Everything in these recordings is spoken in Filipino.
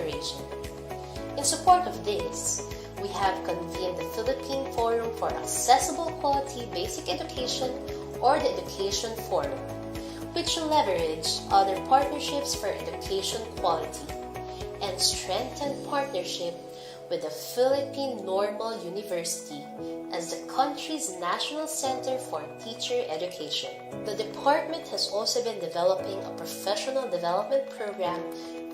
operation. In support of this, we have convened the Philippine Forum for Accessible Quality Basic Education, or the Education Forum, which will leverage other partnerships for education quality and strengthen partnership with the Philippine Normal University as the country's National Center for Teacher Education. The department has also been developing a professional development program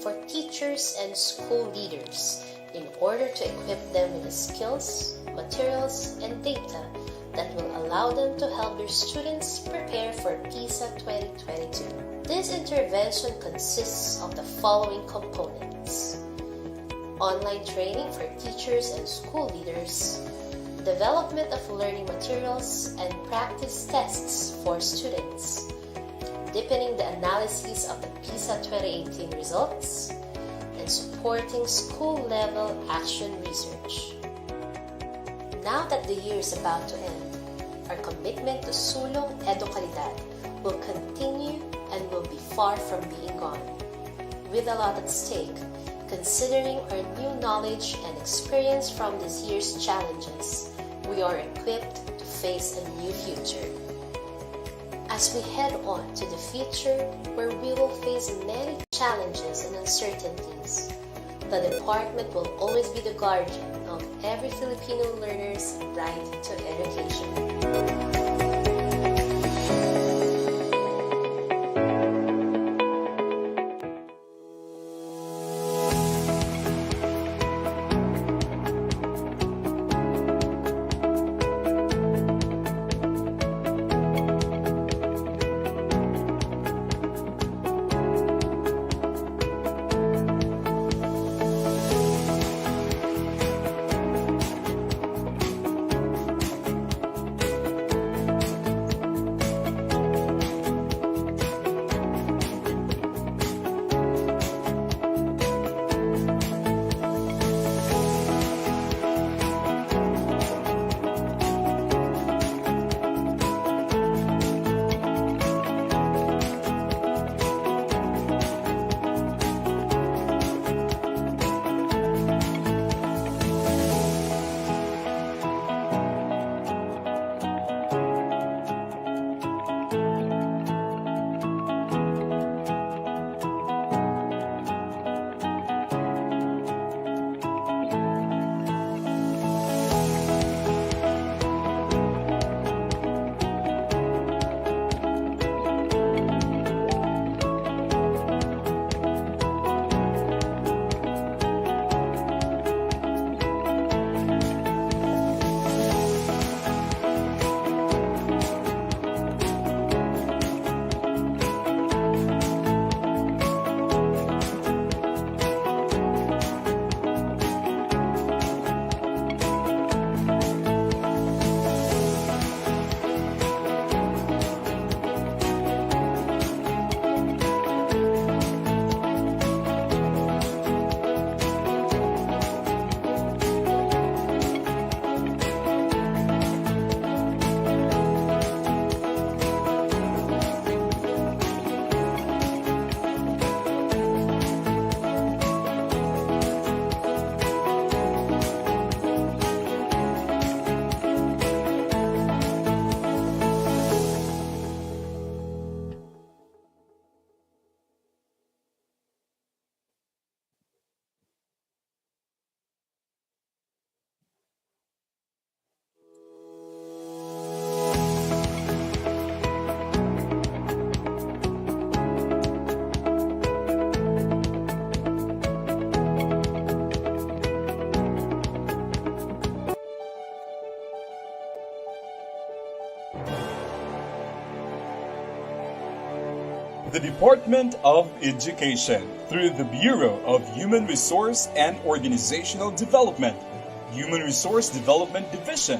for teachers and school leaders in order to equip them with the skills, materials, and data that will allow them to help their students prepare for PISA 2022. This intervention consists of the following components: online training for teachers and school leaders, development of learning materials and practice tests for students, deepening the analysis of the PISA 2018 results, and supporting school-level action research. Now that the year is about to end, our commitment to Sulong Edukalidad will continue and will be far from being gone. With a lot at stake, considering our new knowledge and experience from this year's challenges, we are equipped to face a new future. As we head on to the future where we will face many challenges and uncertainties, the department will always be the guardian of every Filipino learner's right to education. The Department of Education, through the Bureau of Human Resource and Organizational Development, Human Resource Development Division,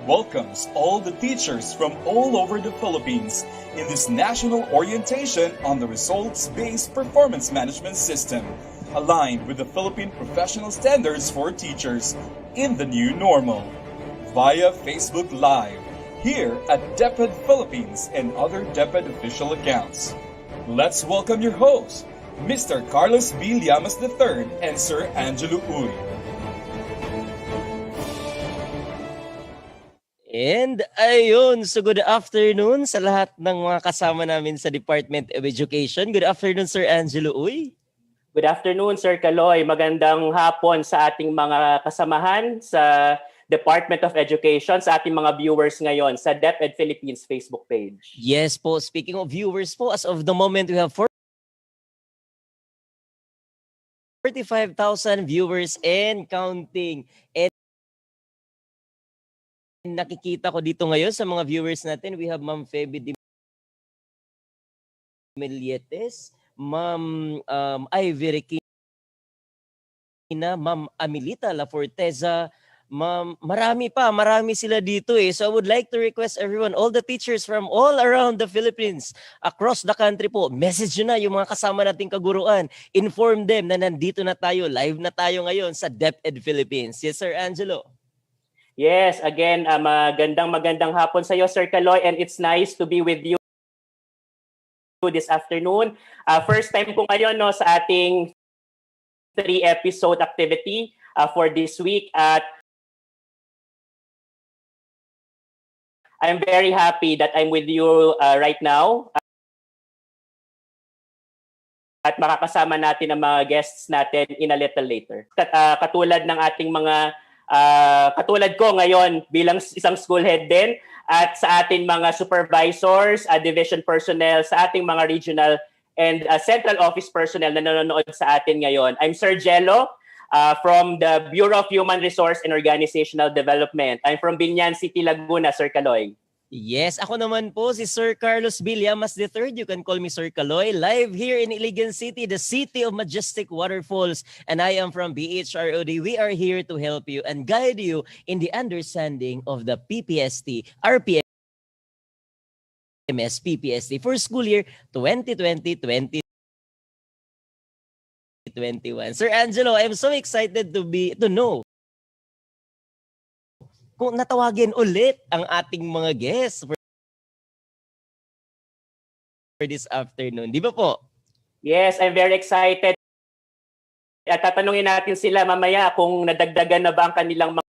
welcomes all the teachers from all over the Philippines in this national orientation on the results-based performance management system, aligned with the Philippine Professional Standards for Teachers in the new normal, via Facebook Live, here at DepEd Philippines and other DepEd official accounts. Let's welcome your host, Mr. Carlos B. Llamas III and Sir Angelo Uy. And ayun, so good afternoon sa lahat ng mga kasama namin sa Department of Education. Good afternoon, Sir Angelo Uy. Good afternoon, Sir Kaloy. Magandang hapon sa ating mga kasamahan sa Department of Education, sa ating mga viewers ngayon sa DepEd Philippines Facebook page. Yes po, speaking of viewers po, as of the moment we have 45,000 viewers and counting. And nakikita ko dito ngayon sa mga viewers natin, we have Ma'am Feby Melietes, Ma'am Ivy Requina, Ma'am Amilita La Forteza, Ma'am, marami sila dito eh. So I would like to request everyone, all the teachers from all around the Philippines, across the country po, message nyo na yung mga kasama nating kaguruan. Inform them na nandito na tayo, live na tayo ngayon sa DepEd Philippines. Yes, Sir Angelo. Yes, again, magandang hapon sa iyo, Sir Kaloy, and it's nice to be with you this afternoon. First time ko ngayon no, sa ating 3-episode activity for this week. At I'm very happy that I'm with you right now. At makakasama natin ang mga guests natin in a little later. Katulad ng ating mga, katulad ko ngayon bilang isang school head din, at sa ating mga supervisors, division personnel, sa ating mga regional and central office personnel na nanonood sa atin ngayon. I'm Sir Jello from the Bureau of Human Resource and Organizational Development. I'm from Binyan City, Laguna, Sir Kaloy. Yes, ako naman po si Sir Carlos B. Llamas III. You can call me Sir Kaloy. Live here in Iligan City, the city of majestic waterfalls. And I am from BHROD. We are here to help you and guide you in the understanding of the PPST, RPMS PPST for school year 2020-2021. Sir Angelo, I'm so excited to know kung natawagin ulit ang ating mga guests for this afternoon. Di ba po? Yes, I'm very excited. At tatanungin natin sila mamaya kung nadagdagan na ba ang kanilang mga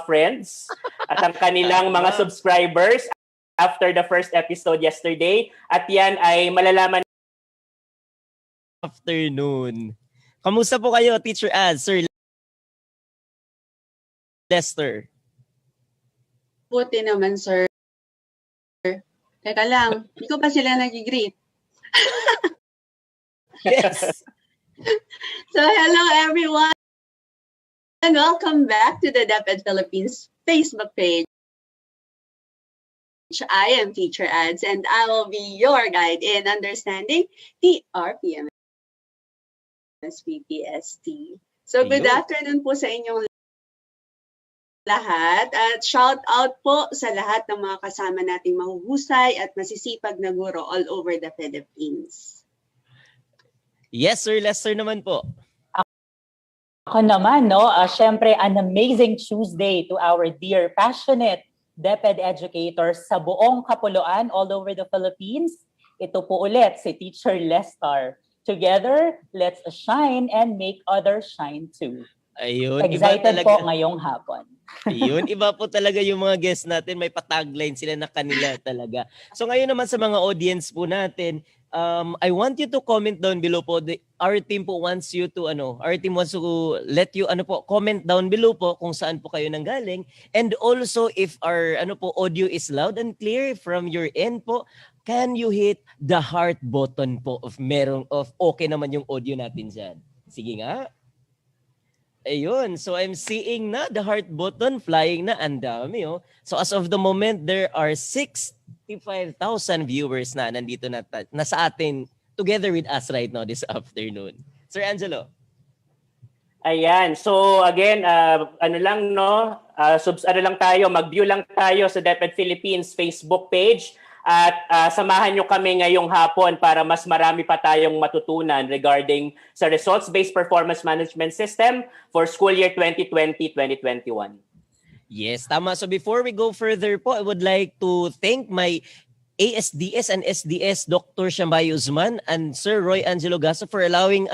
friends at ang kanilang mga subscribers after the first episode yesterday. At yan ay malalaman afternoon. Kamusta po kayo, Teacher Ad, Sir Lester? Buti naman, sir. Teka lang, hindi ko pa sila nag-greet. Yes. So, hello everyone. And welcome back to the DepEd Philippines Facebook page. I am Teacher Ads and I will be your guide in understanding the RPMS PPST. So, good afternoon po sa inyong lahat at shout out po sa lahat ng mga kasama nating mahuhusay at masisipag na guro all over the Philippines. Yes, Sir Lester naman po. Ako naman, no? Syempre, an amazing Tuesday to our dear, passionate DepEd educators sa buong kapuluan all over the Philippines. Ito po ulit si Teacher Lester. Together, let's shine and make others shine too. Ayun, excited po ngayong hapon. Ayun, iba po talaga yung mga guests natin. May patagline sila na kanila talaga. So ngayon naman sa mga audience po natin, I want you to comment down below po. Our team po wants you to our team wants to let you comment down below po kung saan po kayo nanggaling, and also if our audio is loud and clear from your end po, can you hit the heart button po of okay naman yung audio natin diyan. Sige nga. Ayun, so I'm seeing na the heart button flying na, ang dami oh. So as of the moment, there are 65,000 viewers na nandito na sa atin together with us right now this afternoon. Sir Angelo. Ayan. So again, mag-view lang tayo sa DepEd Philippines Facebook page. At samahan nyo kami ngayong hapon para mas marami pa tayong matutunan regarding sa Results-Based Performance Management System for school year 2020-2021. Yes, tama. So before we go further po, I would like to thank my ASDS and SDS Dr. Shambayo Uzman and Sir Roy Angelo Gaso for allowing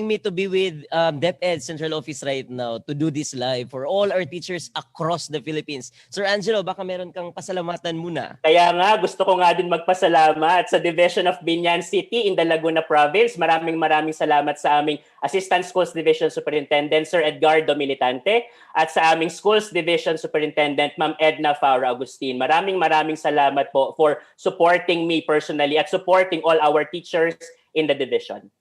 me to be with DepEd Central Office right now to do this live for all our teachers across the Philippines. Sir Angelo, baka meron kang pasalamatan muna. Kaya nga, gusto ko nga din magpasalamat sa Division of Binyan City in the Laguna Province. Maraming salamat sa aming Assistant Schools Division Superintendent, Sir Edgardo Militante, at sa aming Schools Division Superintendent, Ma'am Edna Faura Agustin. Maraming salamat po for supporting me personally at supporting all our teachers in the division.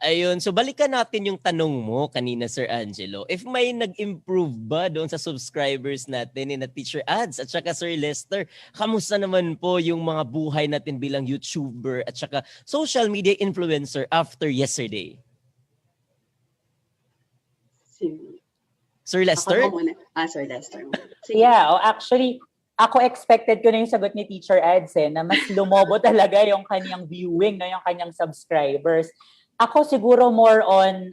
Ayun, so balikan natin yung tanong mo kanina, Sir Angelo. If may nag-improve ba doon sa subscribers natin in the Teacher Ads at saka Sir Lester, kamusta naman po yung mga buhay natin bilang YouTuber at saka social media influencer after yesterday? Sir Lester? Sir Lester. Yeah, actually, ako expected ko na yung sagot ni Teacher Ads na mas lumobo talaga yung kanyang viewing, yung kanyang subscribers. Ako siguro more on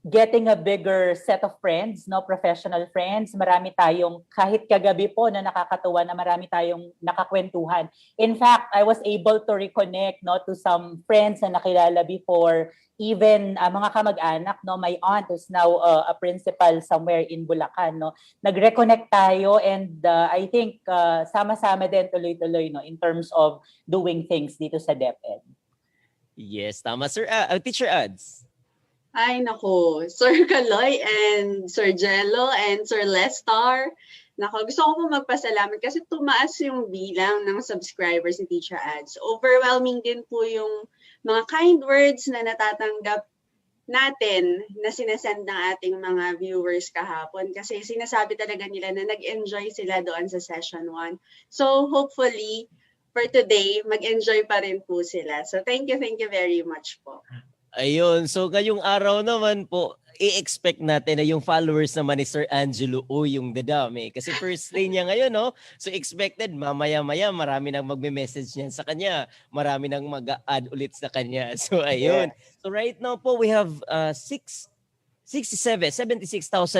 getting a bigger set of friends, professional friends. Marami tayong, kahit kagabi po na nakakatuwa na marami tayong nakakwentuhan. In fact, I was able to reconnect to some friends na nakilala before. Even mga kamag-anak, my aunt is now a principal somewhere in Bulacan. Nag-reconnect tayo and I think sama-sama din tuloy-tuloy in terms of doing things dito sa DepEd. Yes, tama, Sir. Teacher Ads. Ay, nako. Sir Kaloy and Sir Jello and Sir Lestar. Nako, gusto ko po magpasalamat kasi tumaas yung bilang ng subscribers ni Teacher Ads. Overwhelming din po yung mga kind words na natatanggap natin na sinasend ng ating mga viewers kahapon kasi sinasabi talaga nila na nag-enjoy sila doon sa session 1. So hopefully, for today, mag-enjoy pa rin po sila. So thank you very much po. Ayun, so ngayong araw naman po, i-expect natin na yung followers naman ni Sir Angelo yung dadami. Kasi first day niya ngayon, So expected, mamaya-maya, marami nang magme-message niyan sa kanya. Marami nang mag-add ulit sa kanya. So ayun. Yeah. So right now po, we have 76,000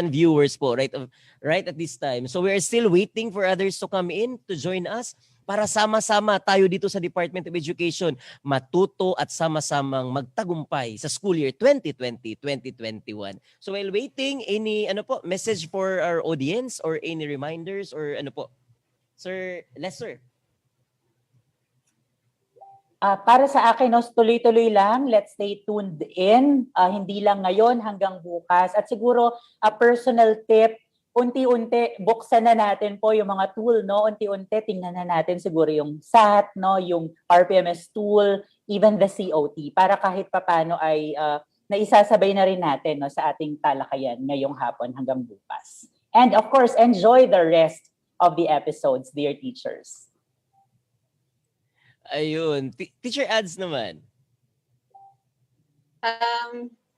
viewers po right at this time. So we are still waiting for others to come in to join us para sama-sama tayo dito sa Department of Education matuto at sama-samang magtagumpay sa school year 2020-2021. So while waiting, any message for our audience or any reminders or Sir Lester? Para sa akin, tuloy-tuloy lang. Let's stay tuned in. Hindi lang ngayon, hanggang bukas. At siguro, a personal tip, unti-unti, buksan na natin po yung mga tool, Unti-unti, tingnan na natin siguro yung SAT, yung RPMS tool, even the COT, para kahit papano ay naisasabay na rin natin sa ating talakayan ngayong hapon hanggang bukas. And of course, enjoy the rest of the episodes, dear teachers. Ayun. Teacher Ads naman.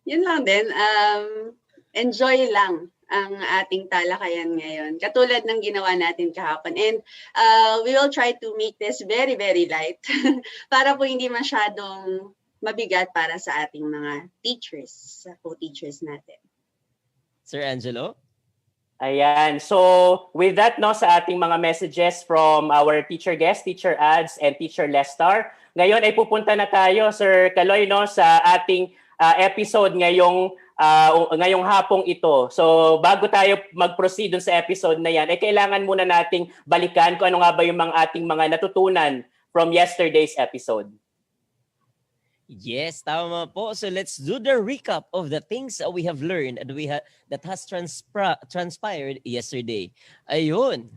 Yun lang din. Enjoy lang ang ating talakayan ngayon. Katulad ng ginawa natin kahapon. And we will try to make this very, very light para po hindi masyadong mabigat para sa ating mga teachers, co-teachers natin. Sir Angelo? Ayan. So with that, sa ating mga messages from our teacher guest, Teacher Ads, and Teacher Lestar, ngayon ay pupunta na tayo, Sir Kaloy, sa ating episode ngayong hapong ito. So bago tayo mag-proceed dun sa episode na yan, kailangan muna nating balikan kung ano nga ba yung ating mga natutunan from yesterday's episode. Yes, tama po. So let's do the recap of the things that we have learned and that has transpired yesterday. Ayun.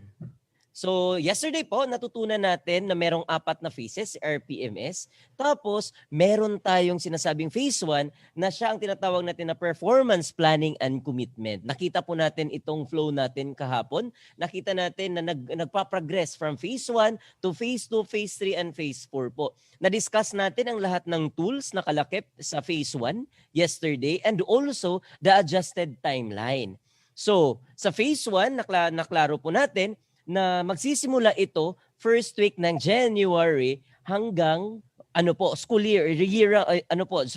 So yesterday po, natutunan natin na merong 4 na phases, RPMS. Tapos, meron tayong sinasabing phase 1 na siya ang tinatawag natin na performance planning and commitment. Nakita po natin itong flow natin kahapon. Nakita natin na nagpa-progress from phase 1 to phase 2, phase 3, and phase 4 po. Na-discuss natin ang lahat ng tools na kalakip sa phase 1 yesterday and also the adjusted timeline. So, sa phase 1, naklaro po natin na magsisimula ito first week ng January hanggang school year,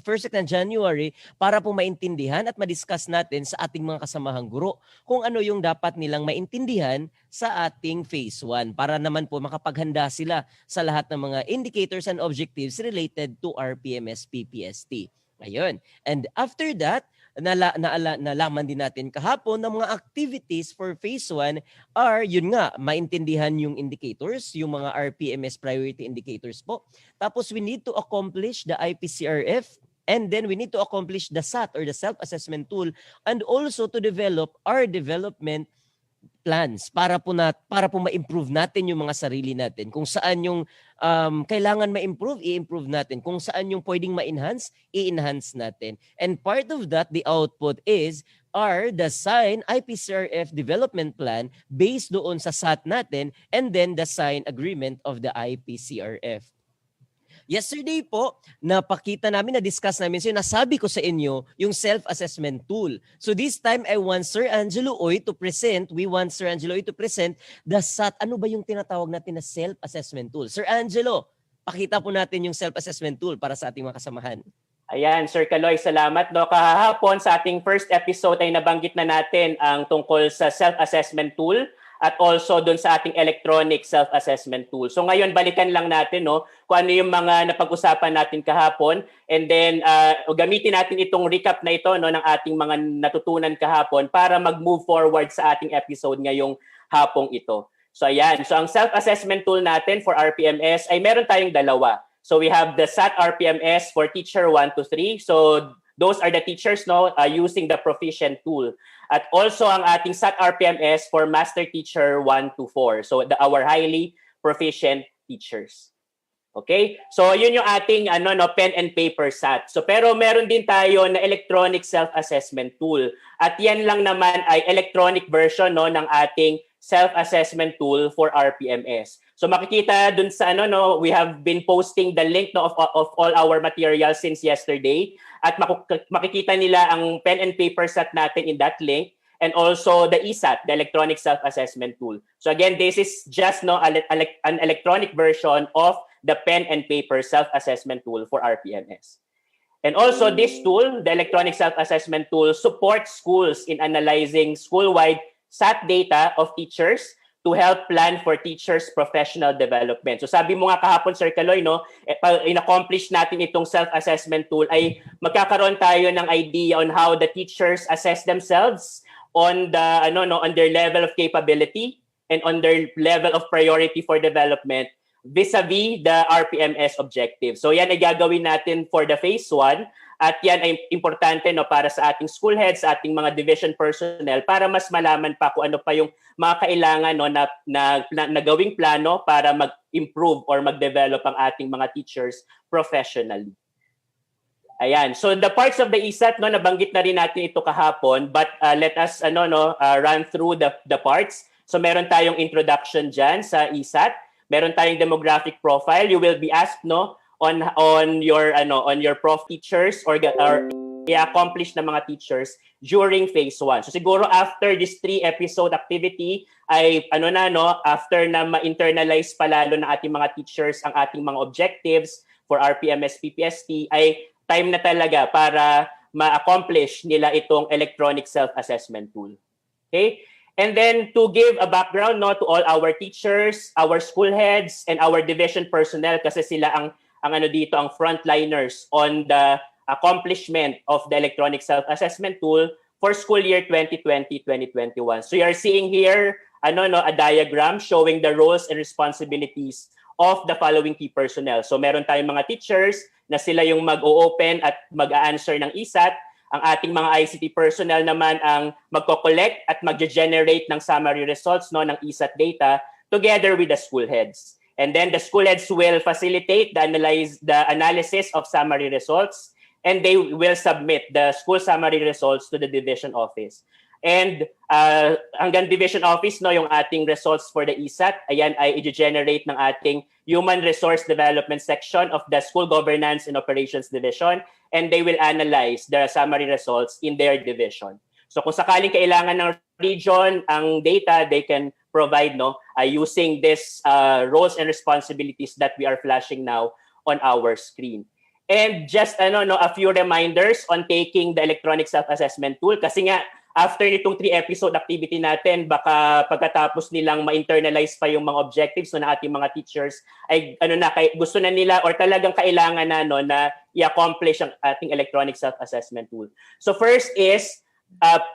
first week ng January, para po maintindihan at ma-discuss natin sa ating mga kasamahang guro kung ano yung dapat nilang maintindihan sa ating phase 1 para naman po makapaghanda sila sa lahat ng mga indicators and objectives related to RPMS PPST. Ayun. And after that, nalaman din natin kahapon ng mga activities for phase 1 are, yun nga, maintindihan yung indicators, yung mga RPMS priority indicators po. Tapos we need to accomplish the IPCRF, and then we need to accomplish the SAT or the self-assessment tool, and also to develop our development plans para po ma-improve natin yung mga sarili natin. Kung saan yung kailangan ma-improve, i-improve natin. Kung saan yung pwedeng ma-enhance, i-enhance natin. And part of that, the output are the sign IPCRF development plan based doon sa SAT natin, and then the sign agreement of the IPCRF. Yesterday po, napakita namin, na-discuss namin, so nasabi ko sa inyo yung self-assessment tool. So this time, we want Sir Angelo Oy to present the SAT. Ano ba yung tinatawag natin na self-assessment tool? Sir Angelo, pakita po natin yung self-assessment tool para sa ating mga kasamahan. Ayan, Sir Kaloy, salamat. No? Kahapon sa ating first episode ay nabanggit na natin ang tungkol sa self-assessment tool at also doon sa ating electronic self-assessment tool. So ngayon, balikan lang natin kung ano yung mga napag-usapan natin kahapon, and then gamitin natin itong recap na ito ng ating mga natutunan kahapon para mag-move forward sa ating episode ngayong hapong ito. So ayan, so ang self-assessment tool natin for RPMS ay meron tayong dalawa. So we have the SAT RPMS for teacher 1 to 3. So those are the teachers using the proficient tool. At also ang ating SAT RPMS for master teacher 1 to 4. So our highly proficient teachers. Okay? So yun yung ating pen and paper SAT. So pero meron din tayo na electronic self-assessment tool. At yan lang naman ay electronic version ng ating self-assessment tool for RPMS. So makikita dun sa we have been posting the link of all our materials since yesterday, at makikita nila ang pen and paper SAT natin in that link, and also the ESAT, the electronic self-assessment tool. So again, this is just an electronic version of the pen and paper self-assessment tool for RPMS. And also this tool, the electronic self-assessment tool, supports schools in analyzing school-wide SAT data of teachers to help plan for teachers' professional development. So sabi mo nga kahapon, Sir Kaloy, in-accomplish natin itong self-assessment tool ay magkakaroon tayo ng idea on how the teachers assess themselves on the on their level of capability and on their level of priority for development vis-a-vis the RPMS objective. So yan ay gagawin natin for the phase 1. At yan ay importante para sa ating school heads, sa ating mga division personnel, para mas malaman pa kung ano pa yung mga kailangan na gawing plano para mag-improve or mag-develop ang ating mga teachers professionally. Ayan. So the parts of the ESAT, nabanggit na rin natin ito kahapon, but let us run through the parts. So meron tayong introduction dyan sa ESAT. Meron tayong demographic profile. You will be asked on your prof teachers or i-accomplish na mga teachers during phase 1. So siguro after this 3-episode activity ay after na ma-internalize palalo ng ating mga teachers ang ating mga objectives for RPMS PPST, ay time na talaga para ma-accomplish nila itong electronic self-assessment tool. Okay? And then to give a background to all our teachers, our school heads, and our division personnel, kasi sila ang frontliners on the accomplishment of the electronic self-assessment tool for school year 2020-2021. So you are seeing here a diagram showing the roles and responsibilities of the following key personnel. So meron tayong mga teachers na sila yung mag-o-open at mag-a-answer ng ESAT. Ang ating mga ICT personnel naman ang magko-collect at mag-generate ng summary results ng ESAT data together with the school heads. And then the school heads will facilitate the analysis of summary results, and they will submit the school summary results to the division office. And hanggang division office, yung ating results for the ESAT, ayan ay i-generate ng ating Human Resource Development section of the School Governance and Operations Division, and they will analyze the summary results in their division. So kung sakaling kailangan ng region ang data, they can provide using this roles and responsibilities that we are flashing now on our screen. And just a few reminders on taking the electronic self-assessment tool kasi nga after nitong 3-episode activity natin, baka pagkatapos nilang ma-internalize pa yung mga objectives ng ating mga teachers ay gusto na nila or talagang kailangan na i-accomplish ang ating electronic self-assessment tool. So first is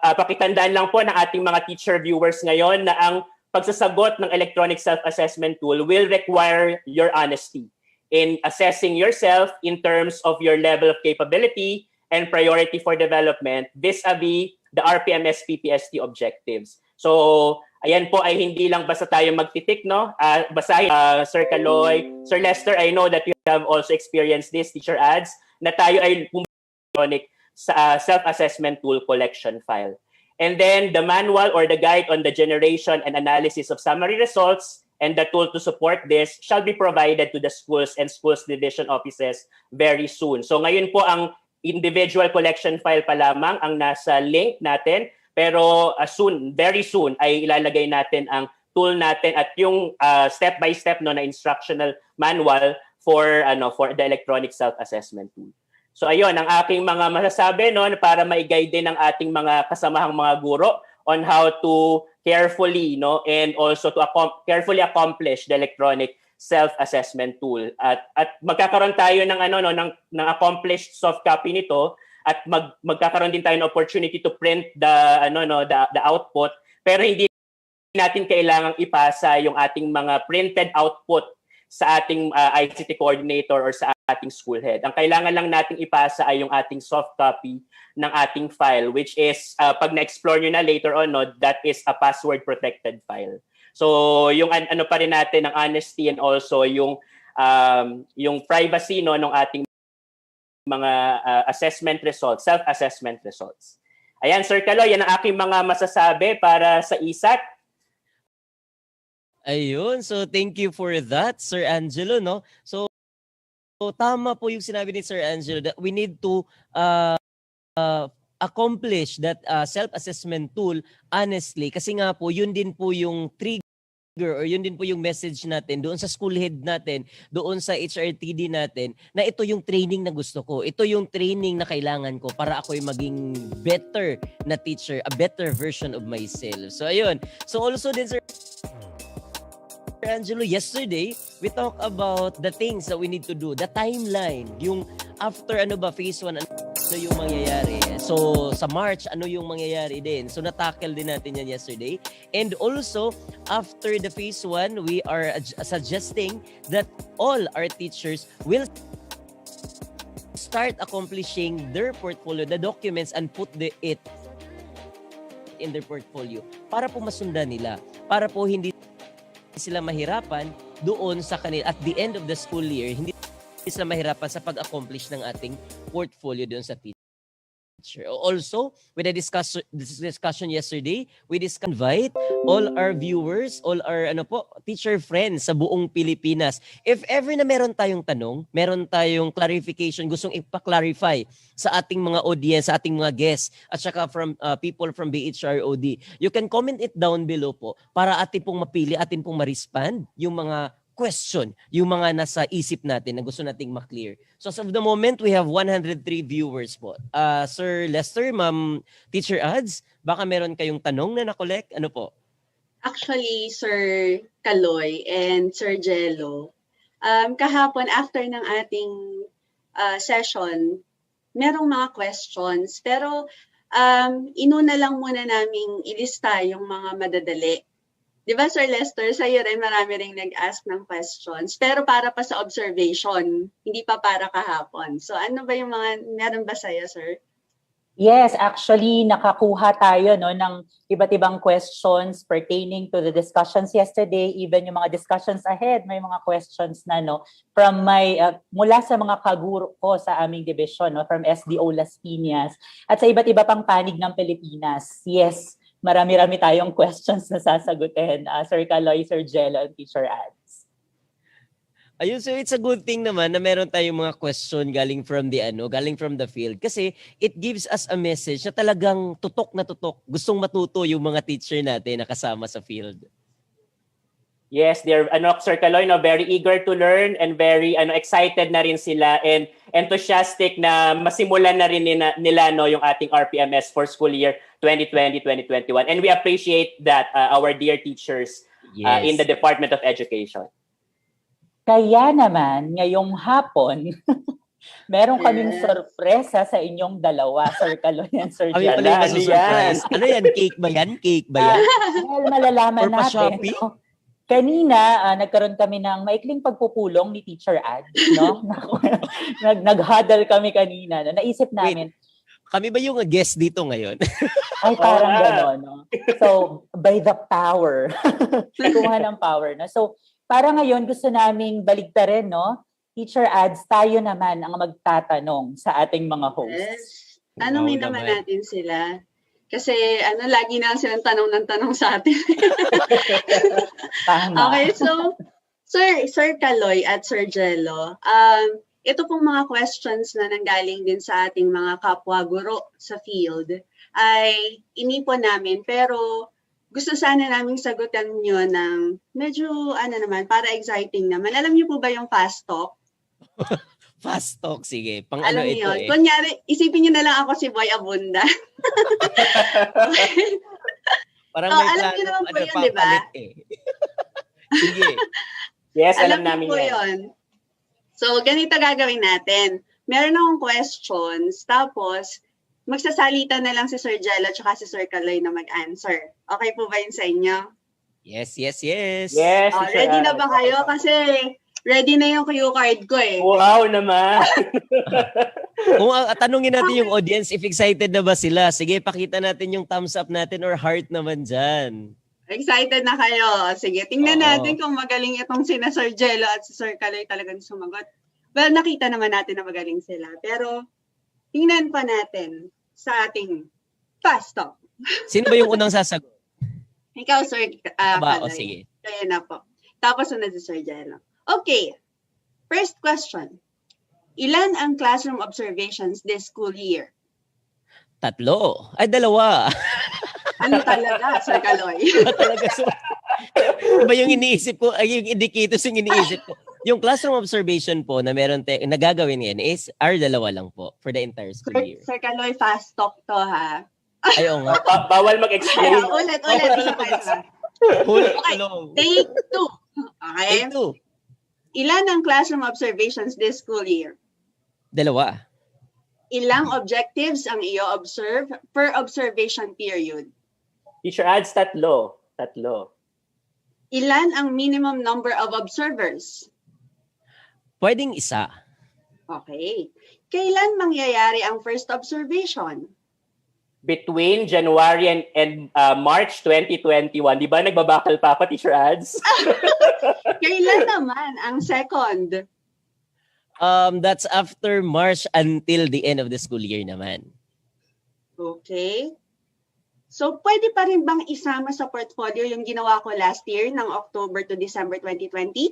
pakitandaan lang po ng ating mga teacher viewers ngayon na ang pagsasagot ng electronic self-assessment tool will require your honesty in assessing yourself in terms of your level of capability and priority for development vis-a-vis the RPMS PPST objectives. So, ayan po ay hindi lang basta tayo magtitik, no? Basahin, Sir Kaloy, Sir Lester, I know that you have also experienced this, Teacher Ads, na tayo ay electronic sa self-assessment tool collection file. And then the manual or the guide on the generation and analysis of summary results and the tool to support this shall be provided to the schools and schools division offices very soon. So ngayon po ang individual collection file pa lamang ang nasa link natin, pero soon, very soon ay ilalagay natin ang tool natin at yung step by step na instructional manual for the electronic self-assessment tool. So ayun ang aking mga masasabi para mai-guide din ng ating mga kasamahang mga guro on how to carefully and also to carefully accomplish the electronic self-assessment tool at magkakaroon tayo ng accomplished soft copy nito at magkakaroon din tayo ng opportunity to print the output, pero hindi natin kailangang ipasa yung ating mga printed output sa ating ICT coordinator or sa ating school head. Ang kailangan lang nating ipasa ay yung ating soft copy ng ating file, which is pag na-explore nyo na later on, that is a password protected file. So yung pa rin natin ng honesty and also yung privacy ng ating mga assessment results, self-assessment results. Ayan, Sir Kaloy, yan ang aking mga masasabi para sa ISAT. Ayun, so thank you for that, Sir Angelo, no? So tama po yung sinabi ni Sir Angelo that we need to accomplish that self-assessment tool honestly kasi nga po yun din po yung trigger or yun din po yung message natin doon sa school head natin, doon sa HRTD natin na ito yung training na gusto ko. Ito yung training na kailangan ko para ako'y maging better na teacher, a better version of myself. So ayun. So also din Sir Angelo, yesterday, we talked about the things that we need to do, the timeline, yung after phase 1, ano yung mangyayari. So, sa March, ano yung mangyayari din. So, natackle din natin yan yesterday. And also, after the phase 1, we are suggesting that all our teachers will start accomplishing their portfolio, the documents, and put it in their portfolio para po masundan nila. Para po hindi sila mahirapan doon sa kanila at the end of the school year, hindi sila mahirapan sa pag-accomplish ng ating portfolio doon sa teacher. Also, with the discussion yesterday, we invite all our viewers, all our teacher friends sa buong Pilipinas. If ever na meron tayong tanong, meron tayong clarification, gustong ipa-clarify sa ating mga audience, sa ating mga guests, at saka from people from BHROD, you can comment it down below po para atin pong mapili, atin pong ma-respond yung mga question, yung mga nasa isip natin na gusto nating ma-clear. So as of the moment, we have 103 viewers po. Sir Lester, Ma'am Teacher Ads, baka meron kayong tanong na na-collect? Ano po? Actually, Sir Kaloy and Sir Jello, kahapon after ng ating session, merong mga questions, pero inuna lang muna naming ilista yung mga madadali. Di ba, Sir Lester, sa'yo rin marami ring nag-ask ng questions, pero para pa sa observation, hindi pa para kahapon. So ano ba yung mga, meron ba sa'yo, Sir? Yes, actually, nakakuha tayo ng iba't ibang questions pertaining to the discussions yesterday, even yung mga discussions ahead, may mga questions na from mula sa mga kaguro ko sa aming division, from SDO Las Piñas, at sa iba't iba pang panig ng Pilipinas. Yes, marami-rami tayong questions na sasagutin, Sir Kaloy, Sir Jello, and Teacher Ads. Ayun, so it's a good thing naman na meron tayong mga question galing from the field. Kasi it gives us a message na talagang tutok na tutok. Gustong matuto yung mga teacher natin na kasama sa field. Yes, they're Sir Kaloy, very eager to learn and very excited na rin sila and enthusiastic na masimulan na rin nila yung ating RPMS for school year 2020-2021. And we appreciate that our dear teachers in the Department of Education. Kaya naman, ngayong hapon, meron kaming sorpresa sa inyong dalawa, Sir Kaloy and Sir Kami Jello. pala yung masusurprise. Ano yan? Cake ba yan? Cake ba yan? Dahil malalaman Or pa natin, Shopee? no? Kanina, nagkaroon kami ng maikling pagpupulong ni Teacher Ad, no? Nag-huddle kami kanina. No? Naisip namin, Kami ba yung guest dito ngayon? ay parang gano'n, no? So, by the power. Kuha ng power, no? So, para ngayon, gusto naming baligtarin, no? Teacher Ads, tayo naman ang magtatanong sa ating mga hosts. Tanungin naman natin sila. Kasi lagi na silang tanong ng tanong sa atin. Tama. Okay, so Sir Kaloy at Sir Jello, ito pong mga questions na nanggaling din sa ating mga kapwa guro sa field ay inipon namin, pero gusto sana naming sagutan nyo ng medyo para exciting naman. Alam niyo po ba yung fast talk? Fast talk, sige. Pang Alam ito niyo, kunyari, isipin niyo na lang ako si Boy Abunda. Parang may alam plano, niyo naman po yun, di ba? Sige. Yes, alam niyo namin po yun. So, ganito gagawin natin. Meron akong questions, tapos magsasalita na lang si Sir Jello at si Sir Kaloy na mag-answer. Okay po ba yun sa inyo? Yes. Yes. Ready na ba kayo? Kasi ready na yung cue card ko eh. Wow naman. Kung tanungin natin yung audience if excited na ba sila, sige, pakita natin yung thumbs up natin or heart naman dyan. Excited na kayo. Sige, tingnan natin kung magaling itong sina Sir Jello at si Sir Kaloy talagang sumagot. Well, nakita naman natin na magaling sila. Pero, tingnan pa natin sa ating fast talk. Sino ba yung unang sasagot? Ikaw, Sir Kaloy. Sige. Kaya na po. Tapos sunod si Sir Jello. Okay. First question. Ilan ang classroom observations this school year? 3. Ay, 2. Ano talaga, Sir Kaloy? Talaga. So, iba yung iniisip ko, yung indicators yung iniisip ko. Yung classroom observation po na meron nagagawin ngayon is 2 lang po for the entire school year. Sir Kaloy, fast talk to ha. Ayaw nga. Bawal mag-explain. Ulit. Hold Okay, along. take 2. Okay? Take 2. Ilan ang classroom observations this school year? 2. Ilang objectives ang i-observe per observation period? Teacher Ads, 3. Ilan ang minimum number of observers? Pwedeng 1. Okay. Kailan mangyayari ang first observation? Between January and March 2021. Di ba nagbabakal pa ako, Teacher Ads? Kailan naman ang second? That's after March until the end of the school year naman. Okay. So, pwede pa rin bang isama sa portfolio yung ginawa ko last year ng October to December 2020?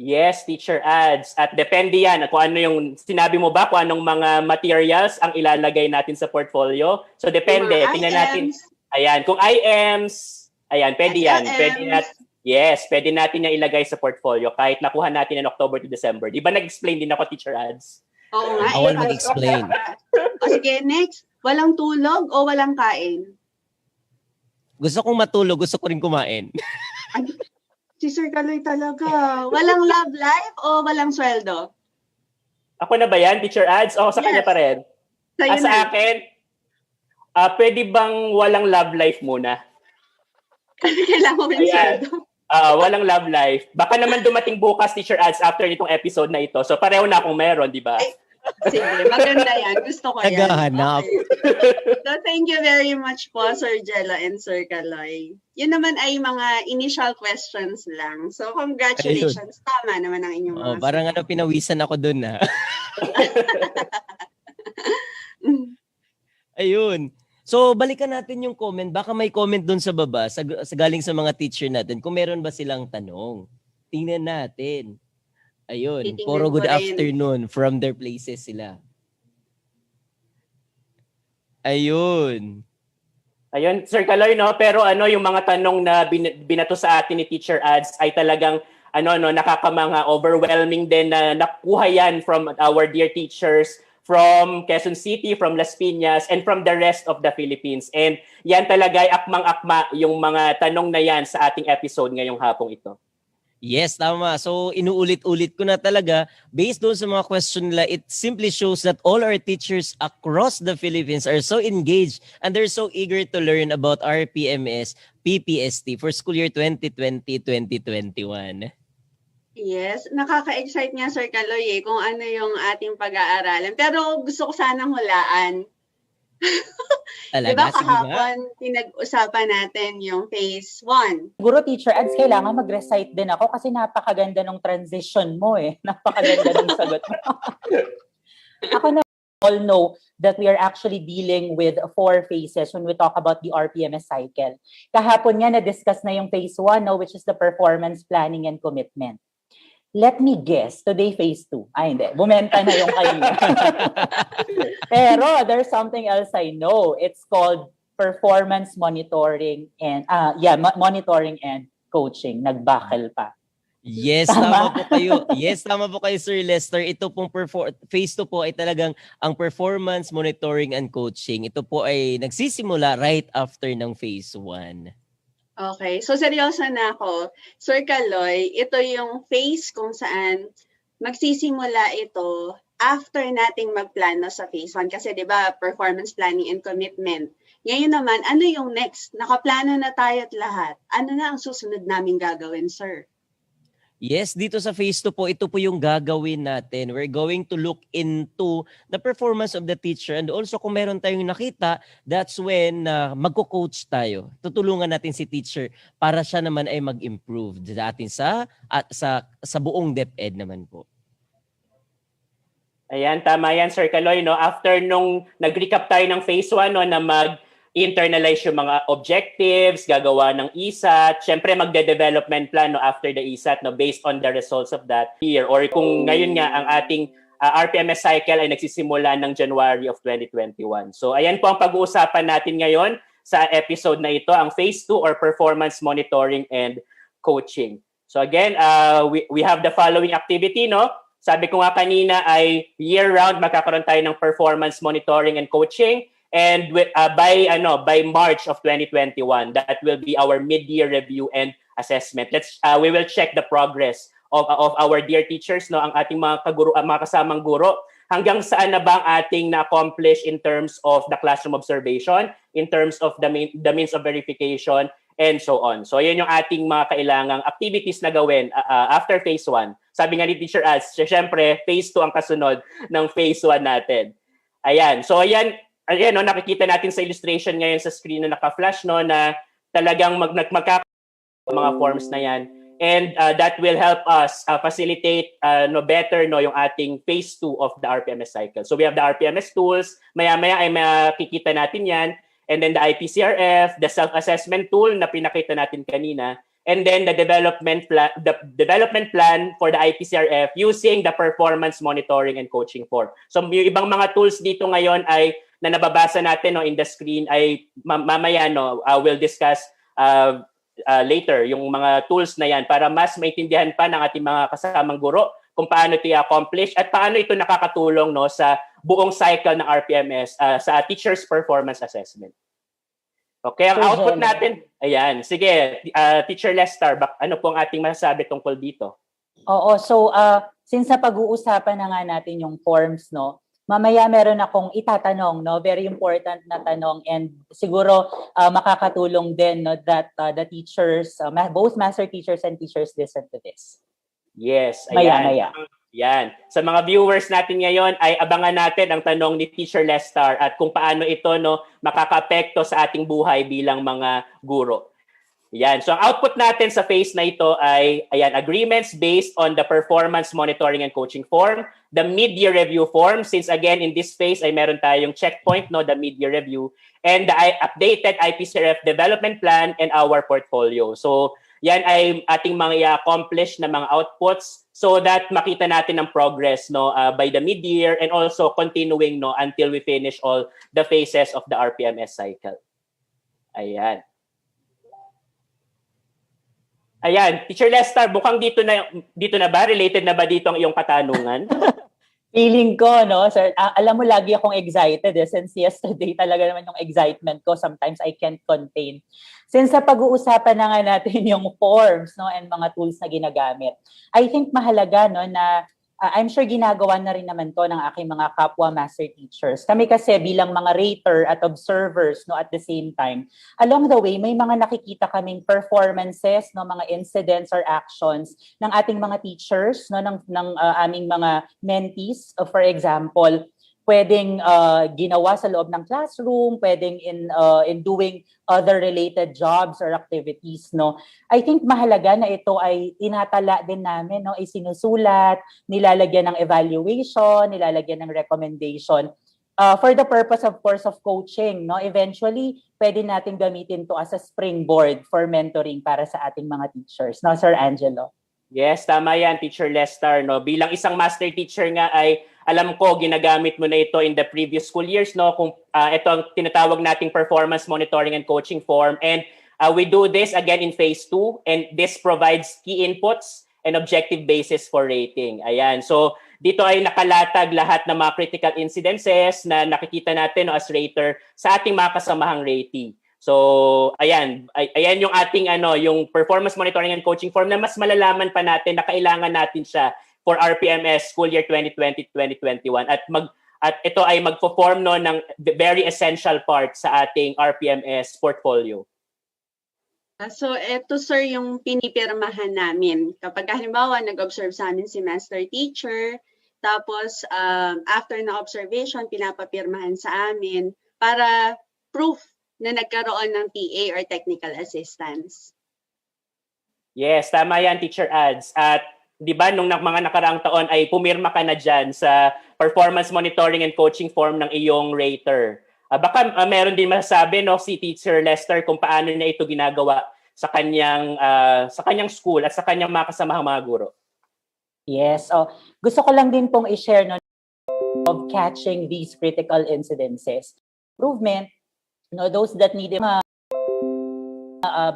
Yes, Teacher Ads. At depende yan kung ano yung, sinabi mo ba kung anong mga materials ang ilalagay natin sa portfolio? So, depende. Tingnan natin. Ayan, kung IMs, ayan, pwede yan. Pwede natin yung ilagay sa portfolio kahit nakuha natin ng October to December. Di ba nag-explain din ako, Teacher Ads? Oo nga. Awal mag-explain. O sige, next. Walang tulog o walang kain? Gusto kong matulog, gusto ko rin kumain. Si Sir Kaloy talaga. Walang love life o walang sweldo? Ako na ba yan, Teacher Ads? O sa kanya pa rin? Sa akin, pwede bang walang love life muna? Kasi kailangan mo yung sweldo. Walang love life. Baka naman dumating bukas, Teacher Ads, after nitong episode na ito. So pareho na akong meron, di ba? Sige, maganda yan. Gusto ko yan. Naghahanap. Okay. So, thank you very much po, Sir Jello and Sir Kaloy. Yun naman ay mga initial questions lang. So, congratulations. Tama naman ang inyong mga Parang pinawisan ako dun na. Ayun. So, balikan natin yung comment. Baka may comment dun sa baba, sa galing sa mga teacher natin, kung meron ba silang tanong. Tingnan natin. Ayun, puro good afternoon from their places sila. Ayun. Ayun, Sir Kaloy, no? Pero yung mga tanong na binato sa atin ni Teacher Ads ay talagang nakakamanga, overwhelming din na nakuha yan from our dear teachers from Quezon City, from Las Piñas, and from the rest of the Philippines. And yan talaga ay akmang-akma yung mga tanong na yan sa ating episode ngayong hapong ito. Yes, tama. So, inuulit-ulit ko na talaga. Based doon sa mga question nila, it simply shows that all our teachers across the Philippines are so engaged and they're so eager to learn about RPMS, PPST for school year 2020-2021. Yes, nakaka-excite nga Sir Kaloy kung ano yung ating pag-aaralan. Pero gusto ko sanang hulaan. Talaga? Diba Sige nga. kahapon, pinag-usapan natin yung phase 1. Siguro, Teacher Ads, kailangan mag-recite din ako kasi napakaganda ng transition mo eh. Napakaganda ng sagot mo. Ako na all know that we are actually dealing with 4 phases when we talk about the RPMS cycle. Kahapon nga na-discuss na yung phase 1, no, which is the performance planning and commitment. Let me guess, today phase 2. Ay, hindi. Bumenta na yung kayo. Pero there's something else I know. It's called performance monitoring and monitoring and coaching. Nagbakel pa. Yes, tama po kayo. Yes, tama po kayo, Sir Lester. Ito pong phase 2 po ay talagang ang performance monitoring and coaching. Ito po ay nagsisimula right after ng phase 1. Okay, so seryoso na ako. Sir Kaloy, ito yung phase kung saan magsisimula ito after nating magplano sa phase 1. Kasi 'di ba performance planning and commitment. Ngayon naman, ano yung next? Nakaplano na tayo at lahat. Ano na ang susunod naming gagawin, sir? Yes, dito sa phase 2 po, ito po yung gagawin natin. We're going to look into the performance of the teacher and also kung meron tayong nakita, that's when magko-coach tayo. Tutulungan natin si teacher para siya naman ay mag-improve sa atin sa buong DepEd naman po. Ayan, tama yan, Sir Kaloy. No? After nung nag-recap tayo ng phase 1 na internalize yung mga objectives, gagawa ng ESAT, syempre magde-development plan after the ESAT based on the results of that year. Or kung ngayon nga ang ating RPMS cycle ay nagsisimula ng January of 2021. So ayan po ang pag-uusapan natin ngayon sa episode na ito, ang phase 2 or performance monitoring and coaching. So again, we have the following activity, no? Sabi ko nga kanina ay year-round magkakaroon tayo ng performance monitoring and coaching. And by March of 2021, that will be our mid-year review and assessment. We will check the progress of our dear teachers, no, ang ating mga kasamang guro. Hanggang saan na ba ang ating na-accomplish in terms of the classroom observation, in terms of the means of verification, and so on. So yun yung ating mga kailangang activities na gawin after phase 1. Sabi nga ni Teacher Ads, syempre phase 2 ang kasunod ng phase 1 natin. Ayan. So ayan, nakikita natin sa illustration ngayon sa screen na naka-flash, no, na talagang magkakaroon mga forms na yan. And that will help us facilitate better yung ating phase 2 of the RPMS cycle. So we have the RPMS tools. Maya-maya ay makikita natin yan. And then the IPCRF, the self-assessment tool na pinakita natin kanina. And then the development plan for the IPCRF using the performance monitoring and coaching form. So yung ibang mga tools dito ngayon ay na nababasa natin in the screen ay mamaya we'll discuss later yung mga tools na yan para mas maintindihan pa ng ating mga kasamang guro kung paano ito i-accomplish at paano ito nakakatulong sa buong cycle ng RPMS sa teacher's performance assessment. Okay, ang output natin, ayan. Sige, Teacher Lester, ano po ang ating masasabi tungkol dito? Oo, so since sa pag-uusapan na nga natin yung forms, no, mamaya meron akong itatanong, no, very important na tanong and siguro makakatulong din, no, that the teachers, both master teachers and teachers listen to this. Yes, ayan. Maya. Yan. Sa mga viewers natin ngayon ay abangan natin ang tanong ni Teacher Lester at kung paano ito makakaapekto sa ating buhay bilang mga guro. Yan. So ang output natin sa phase na ito ay agreements based on the performance monitoring and coaching form, the mid-year review form, since again in this phase ay meron tayong checkpoint, the mid-year review, and the updated IPCRF development plan and our portfolio. So yan ay ating mga i-accomplish na mga outputs so that makita natin ang progress by the mid-year and also continuing until we finish all the phases of the RPMS cycle. Ayan. Ayan, Teacher Lester, mukhang dito na ba? Related na ba dito ang iyong katanungan? Feeling ko, no, sir, alam mo, lagi akong excited since yesterday talaga naman yung excitement ko. Sometimes I can't contain. Since sa pag-uusapan na nga natin yung forms, no, and mga tools na ginagamit, I think mahalaga, no, na I'm sure ginagawa na rin naman to ng aking mga kapwa master teachers. Kami kasi bilang mga rater at observers, no, at the same time, along the way, may mga nakikita kaming performances, no, mga incidents or actions ng ating mga teachers, no, ng aming mga mentees. For example, pwedeng ginawa sa loob ng classroom, pwedeng in doing other related jobs or activities, no. I think mahalaga na ito ay tinatala din namin, no, isinusulat, nilalagyan ng evaluation, nilalagyan ng recommendation. For the purpose, of course, of coaching, no. Eventually, pwede natin gamitin to as a springboard for mentoring para sa ating mga teachers, no, Sir Angelo? Yes, tama yan, Teacher Lester. No? Bilang isang master teacher nga ay alam ko ginagamit mo na ito in the previous school years. No? Kung ito ang tinatawag nating performance monitoring and coaching form. And we do this again in phase 2. And this provides key inputs and objective basis for rating. Ayan. So dito ay nakalatag lahat ng mga critical incidences na nakikita natin, no, as rater sa ating mga kasamahang rating. So, ayan yung ating yung performance monitoring and coaching form na mas malalaman pa natin na kailangan natin siya for RPMS school year 2020-2021 at ito ay magpo-form, no, ng very essential part sa ating RPMS portfolio. So, ito sir yung pinipirmahan namin. Kapag halimbawa nag-observe sa amin si master teacher, tapos after na observation, pinapapirmahan sa amin para proof na nagkaroon ng TA or technical assistance. Yes, tama yan, Teacher Ads. At di ba nung mga nakaraang taon ay pumirma ka na dyan sa performance monitoring and coaching form ng iyong rater. Baka meron din masasabi, no, si Teacher Lester kung paano niya ito ginagawa sa kanyang school at sa kanyang mga kasamahang mga guro. Yes. Gusto ko lang din pong i-share, no, of catching these critical incidences. Improvement, no, those that need mga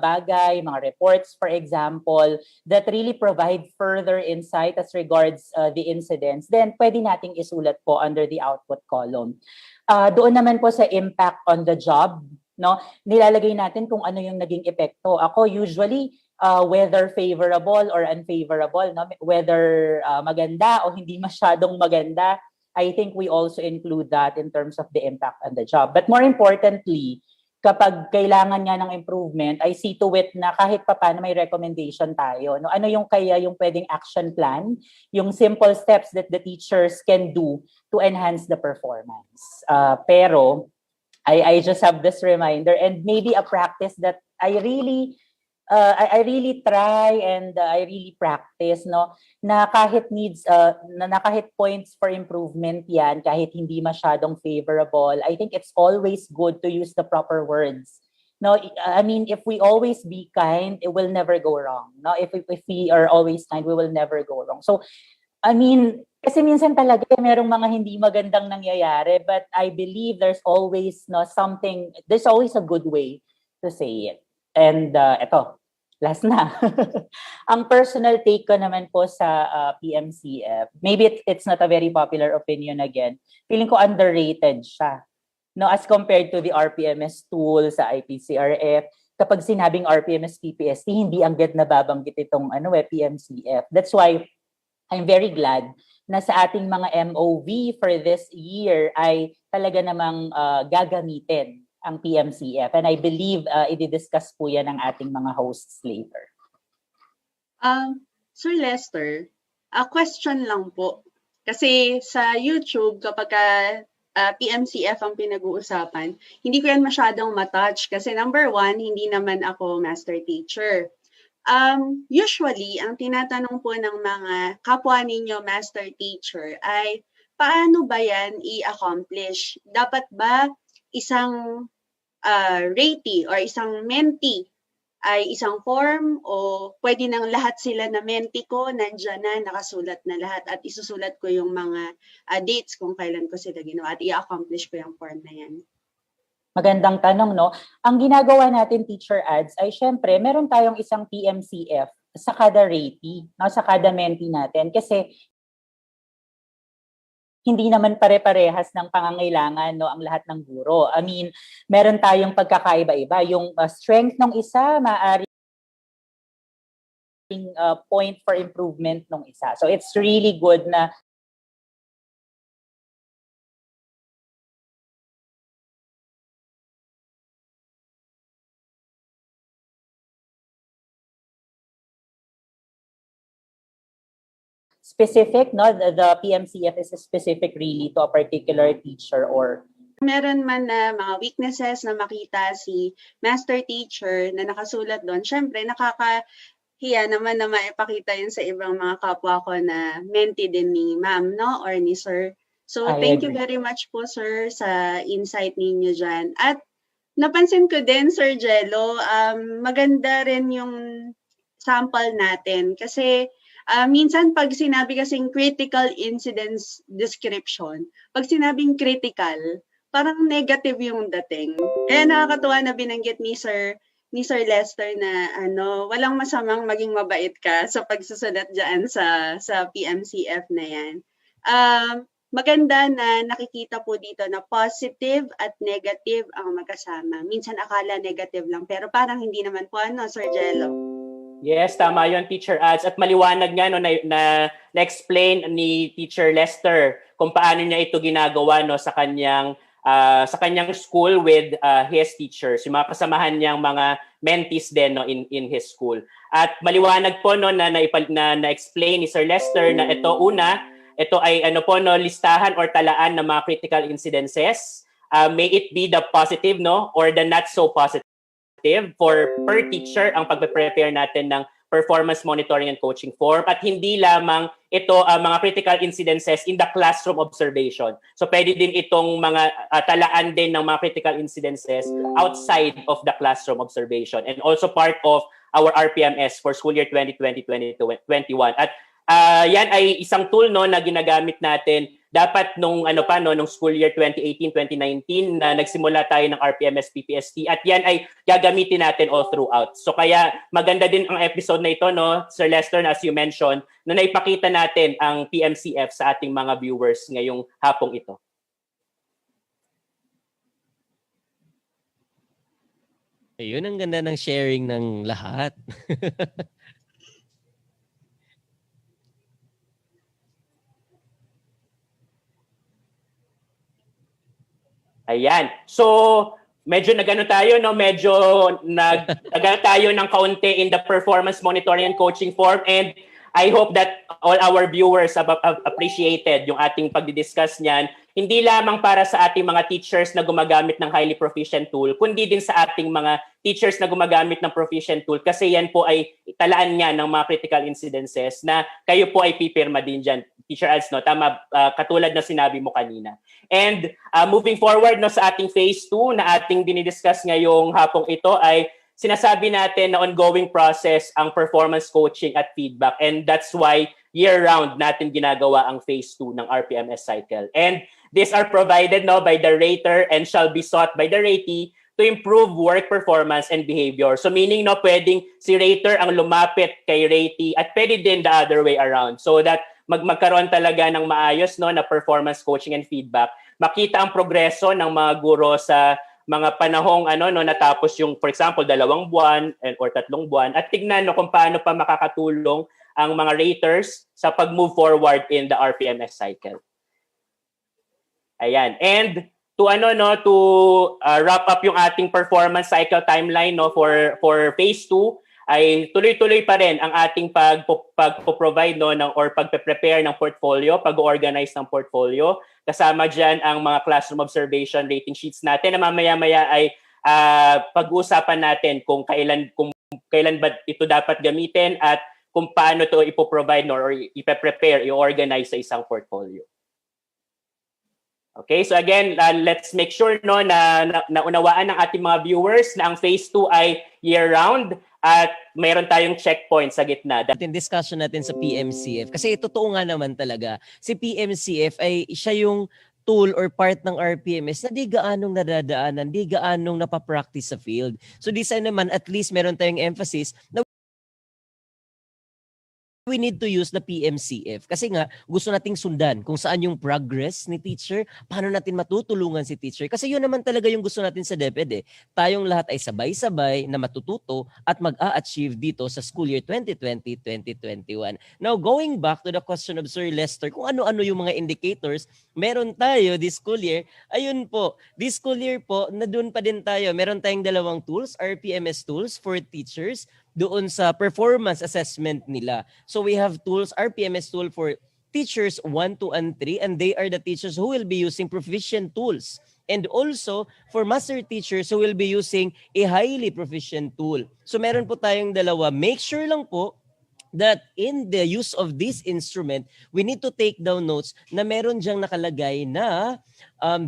bagay, mga reports, for example, that really provide further insight as regards the incidents, then pwede nating isulat po under the output column. Doon naman po sa impact on the job, no, nilalagay natin kung ano yung naging epekto. Ako usually, whether favorable or unfavorable, no, whether maganda o hindi masyadong maganda, I think we also include that in terms of the impact on the job. But more importantly, kapag kailangan niya ng improvement, I see to it na kahit papaano may recommendation tayo. No? Ano yung pwedeng action plan, yung simple steps that the teachers can do to enhance the performance. Pero I just have this reminder and maybe a practice that I really try and I really practice, no, na kahit na kahit points for improvement yan, kahit hindi masyadong favorable, I think it's always good to use the proper words. No, I mean, if we always be kind, it will never go wrong. No, if we are always kind, we will never go wrong. So, I mean, kasi minsan talaga merong mga hindi magandang nangyayari, but I believe there's always there's always a good way to say it. And eto, last na. Ang personal take ko naman po sa PMCF, maybe it's not a very popular opinion again. Feeling ko underrated siya. No, as compared to the RPMS tool sa IPCRF, kapag sinabing RPMS PPST, hindi agad nababanggit itong PMCF. That's why I'm very glad na sa ating mga MOV for this year ay talaga namang gagamitin ang PMCF. And I believe i-discuss po yan ng ating mga hosts later. Sir Lester, a question lang po. Kasi sa YouTube, kapag PMCF ang pinag-uusapan, hindi ko yan masyadong matouch. Kasi number one, hindi naman ako master teacher. Usually, ang tinatanong po ng mga kapwa ninyo master teacher ay, paano ba yan i-accomplish? Dapat ba isang ratee or isang mentee ay isang form o pwede nang lahat sila na mentee ko, nandyan na, nakasulat na lahat at isusulat ko yung mga dates kung kailan ko sila ginawa at i-accomplish ko yung form na yan? Magandang tanong, no? Ang ginagawa natin, Teacher Ads, ay syempre, meron tayong isang PMCF sa kada ratee, no? Sa kada mentee natin. Kasi hindi naman pare-parehas ng pangangailangan, no, ang lahat ng guro. I mean, meron tayong pagkakaiba-iba. Yung strength ng isa, maaari point for improvement ng isa. So it's really good na specific, no? The PMCF is specific really to a particular teacher or meron man na mga weaknesses na makita si master teacher na nakasulat doon, syempre nakakahiya naman na maipakita yun sa ibang mga kapwa ko na mentee din ni ma'am, no? Or ni sir. So thank you very much po, sir, sa insight ninyo dyan. At napansin ko din, Sir Jello, maganda rin yung sample natin kasi minsan pag sinabi kasing critical incidents description, pag sinabing critical, parang negative yung dating. Kaya nakakatuwa na binanggit ni Sir Lester na walang masamang maging mabait ka sa pagsusulat diyan sa PMCF na 'yan. Maganda na nakikita po dito na positive at negative ang magkasama. Minsan akala negative lang pero parang hindi naman po Sir Jello. Yes, tama yun, Teacher Ads. At maliwanag nga no, na-explain ni Teacher Lester kung paano niya ito ginagawa no, sa kanyang school with his teachers, yung mga kasamahan niyang mga mentees din no, in his school. At maliwanag po no, na-explain ni Sir Lester na ito ay listahan or talaan ng mga critical incidences. May it be the positive no, or the not so positive for per teacher ang pagpe-prepare natin ng performance monitoring and coaching form at hindi lamang ito mga critical incidences in the classroom observation. So pwede din itong mga talaan din ng mga critical incidences outside of the classroom observation and also part of our RPMS for school year 2020-2021. At yan ay isang tool no na ginagamit natin dapat nung school year 2018-2019 na nagsimula tayo ng RPMS PPST at yan ay gagamitin natin all throughout. So kaya maganda din ang episode na ito no Sir Lester, as you mentioned, na naipakita natin ang PMCF sa ating mga viewers ngayong hapong ito. Ayun, ang ganda ng sharing ng lahat. Ayan. So, medyo nagano tayo, no? Medyo nagano tayo ng kaunti in the performance monitoring and coaching form, and I hope that all our viewers have appreciated yung ating pagdidiscuss niyan. Hindi lamang para sa ating mga teachers na gumagamit ng highly proficient tool, kundi din sa ating mga teachers na gumagamit ng proficient tool kasi yan po ay talaan niya ng mga critical incidences na kayo po ay pipirma din dyan. Teacher Ads, no? Tama, katulad na sinabi mo kanina. And moving forward no, sa ating phase 2 na ating dinidiscuss ngayong hapong ito ay sinasabi natin na ongoing process ang performance coaching at feedback, and that's why year-round natin ginagawa ang phase 2 ng RPMS cycle. And these are provided no, by the rater and shall be sought by the ratee to improve work performance and behavior. So meaning no, pwedeng si rater ang lumapit kay ratee at pwede din the other way around so that magkaroon talaga ng maayos no, na performance coaching and feedback. Makita ang progreso ng mga guro sa mga panahong natapos yung for example 2 buwan or 3 buwan at tignan no kung paano pa makakatulong ang mga raters sa pag-move forward in the RPMS cycle. Ayan. And to wrap up yung ating performance cycle timeline no for phase 2 ay tuloy-tuloy pa rin ang ating pagpo-provide no or pagpe-prepare ng portfolio, pag-organize ng portfolio. Kasama diyan ang mga classroom observation rating sheets natin na mamaya-maya ay pag-uusapan natin kung kailan ba ito dapat gamitin at kung paano ito ipo-provide no, or ipe-prepare, i-organize sa isang portfolio. Okay, so again, let's make sure no na naunawaan ng ating mga viewers na ang phase 2 ay year-round at mayroon tayong checkpoint sa gitna. Discussion natin sa PMCF kasi totoo nga naman talaga si PMCF ay siya yung tool or part ng RPMS na di gaanong nadadaanan, di gaanong napapractice sa field. So this time naman, at least meron tayong emphasis na we need to use the PMCF. Kasi nga, gusto nating sundan kung saan yung progress ni teacher, paano natin matutulungan si teacher. Kasi yun naman talaga yung gusto natin sa DepEd eh. Tayong lahat ay sabay-sabay na matututo at mag-a-achieve dito sa school year 2020-2021. Now, going back to the question of Sir Lester, kung ano-ano yung mga indicators, meron tayo this school year. Ayun po, this school year po, na doon pa din tayo. Meron tayong dalawang tools, RPMS tools for teachers, doon sa performance assessment nila. So we have tools, RPMS tool for teachers 1, 2, and 3, and they are the teachers who will be using proficient tools. And also for master teachers who will be using a highly proficient tool. So meron po tayong dalawa. Make sure lang po that in the use of this instrument, we need to take down notes na meron diyang nakalagay na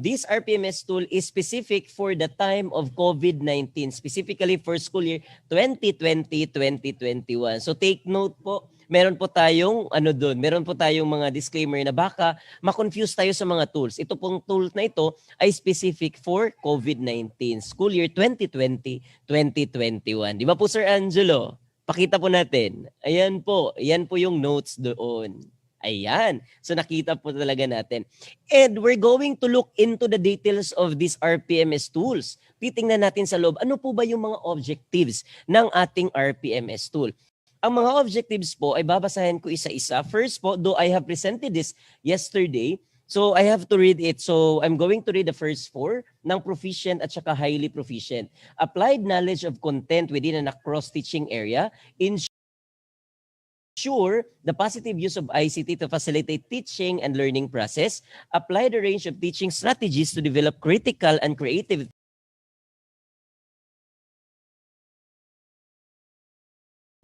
this RPMS tool is specific for the time of COVID-19, specifically for school year 2020-2021. So take note po, meron po tayong meron po tayong mga disclaimer na baka ma-confuse tayo sa mga tools. Ito pong tool na ito ay specific for COVID-19, school year 2020-2021. Di ba po, Sir Angelo? Pakita po natin. Ayan po yung notes doon. Ayan. So nakita po talaga natin. And we're going to look into the details of these RPMS tools. Titingnan natin sa loob, ano po ba yung mga objectives ng ating RPMS tool? Ang mga objectives po ay babasahin ko isa-isa. First po, though I have presented this yesterday, so I have to read it. So I'm going to read the first 4 ng proficient at saka highly proficient. Applied knowledge of content within an across teaching area. Ensure the positive use of ICT to facilitate teaching and learning process. Apply the range of teaching strategies to develop critical and creative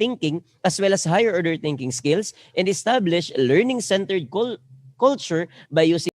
thinking as well as higher order thinking skills, and establish a learning-centered culture by using